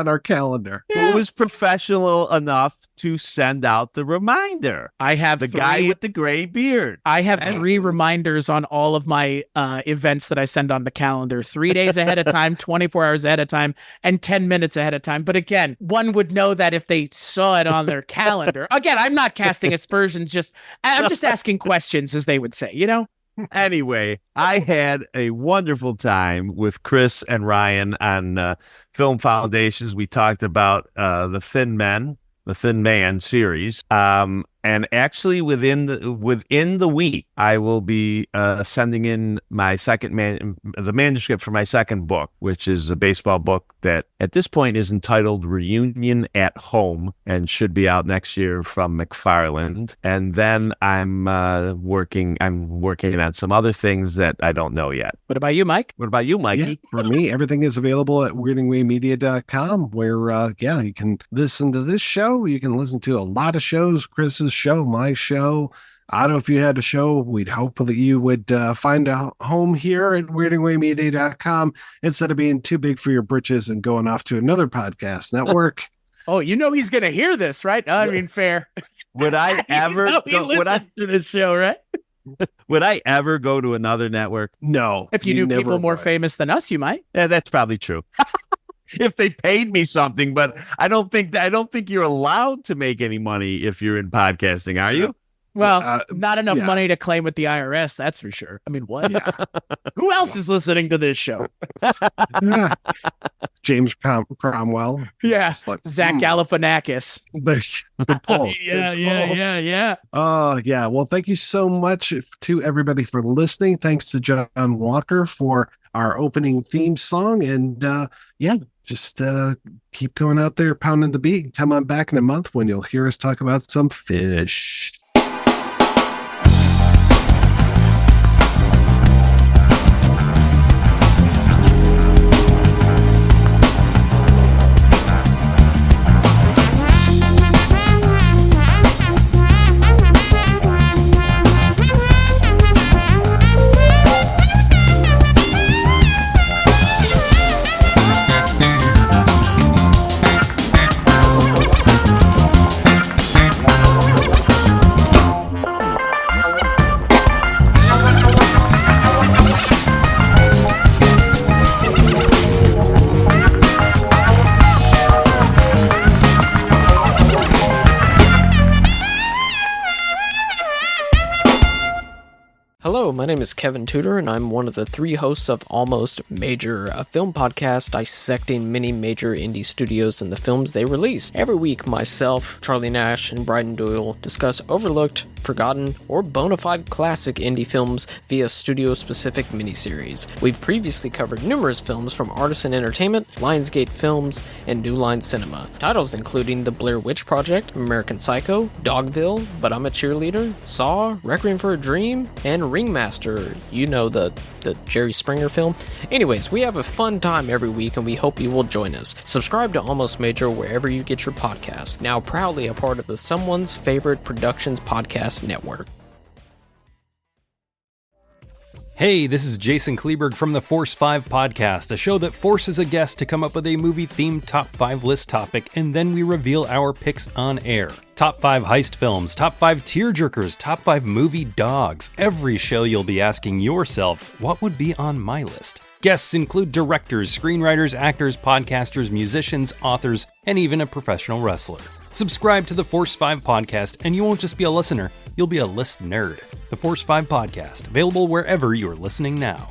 our calendar. Who was professional enough to send out the reminder? I have the guy with the gray beard. I have 3 reminders on all of my events that I send on the calendar, 3 days ahead of time, 24 hours ahead of time, and 10 minutes ahead of time. But again, one would know that if they saw it on their calendar. Again, I'm not casting aspersions, I'm just asking questions, as they would say, you know? Anyway, I had a wonderful time with Chris and Ryan on Film Foundations. We talked about the Thin Man series. And actually within the week, I will be sending in my the manuscript for my second book, which is a baseball book that at this point is entitled Reunion at Home and should be out next year from McFarland. And then I'm working on some other things that I don't know yet. What about you, Mike? What about you, Mikey? Yeah, for me, everything is available at weirdingwaymedia.com, where you can listen to this show. You can listen to a lot of shows, Chris's show, my show. Otto, if you had a show, we'd hope that you would find a home here at weirdingwaymedia.com instead of being too big for your britches and going off to another podcast network. Oh, you know he's going to hear this, right? I mean, fair. Would I ever to this show, right? Would I ever go to another network? No. If you knew people more famous than us, you might. Yeah, that's probably true. If they paid me something, but I don't think you're allowed to make any money if you're in podcasting, are you? Well, not enough money to claim with the IRS, that's for sure. I mean, what? Yeah. Who else is listening to this show? James Cromwell. Yeah. Zach Galifianakis. Paul. Yeah. Oh, yeah. Well, thank you so much to everybody for listening. Thanks to John Walker for our opening theme song. And just keep going out there, pounding the beat. Come on back in a month when you'll hear us talk about some fish. Hello, my name is Kevin Tudor, and I'm one of the 3 hosts of Almost Major, a film podcast dissecting many major indie studios and the films they release. Every week, myself, Charlie Nash, and Bryden Doyle discuss overlooked, forgotten, or bona fide classic indie films via studio-specific miniseries. We've previously covered numerous films from Artisan Entertainment, Lionsgate Films, and New Line Cinema. Titles including The Blair Witch Project, American Psycho, Dogville, But I'm a Cheerleader, Saw, Requiem for a Dream, and Ringmaster, you know, the Jerry Springer film. Anyways, we have a fun time every week and we hope you will join us. Subscribe to Almost Major wherever you get your podcasts. Now proudly a part of the Someone's Favorite Productions Podcast Network. Hey, this is Jason Kleberg from the Force 5 podcast, a show that forces a guest to come up with a movie-themed top 5 list topic, and then we reveal our picks on air. Top 5 heist films, top 5 tearjerkers, top 5 movie dogs. Every show you'll be asking yourself, what would be on my list? Guests include directors, screenwriters, actors, podcasters, musicians, authors, and even a professional wrestler. Subscribe to the Force 5 podcast, and you won't just be a listener, you'll be a list nerd. The Force 5 podcast, available wherever you're listening now.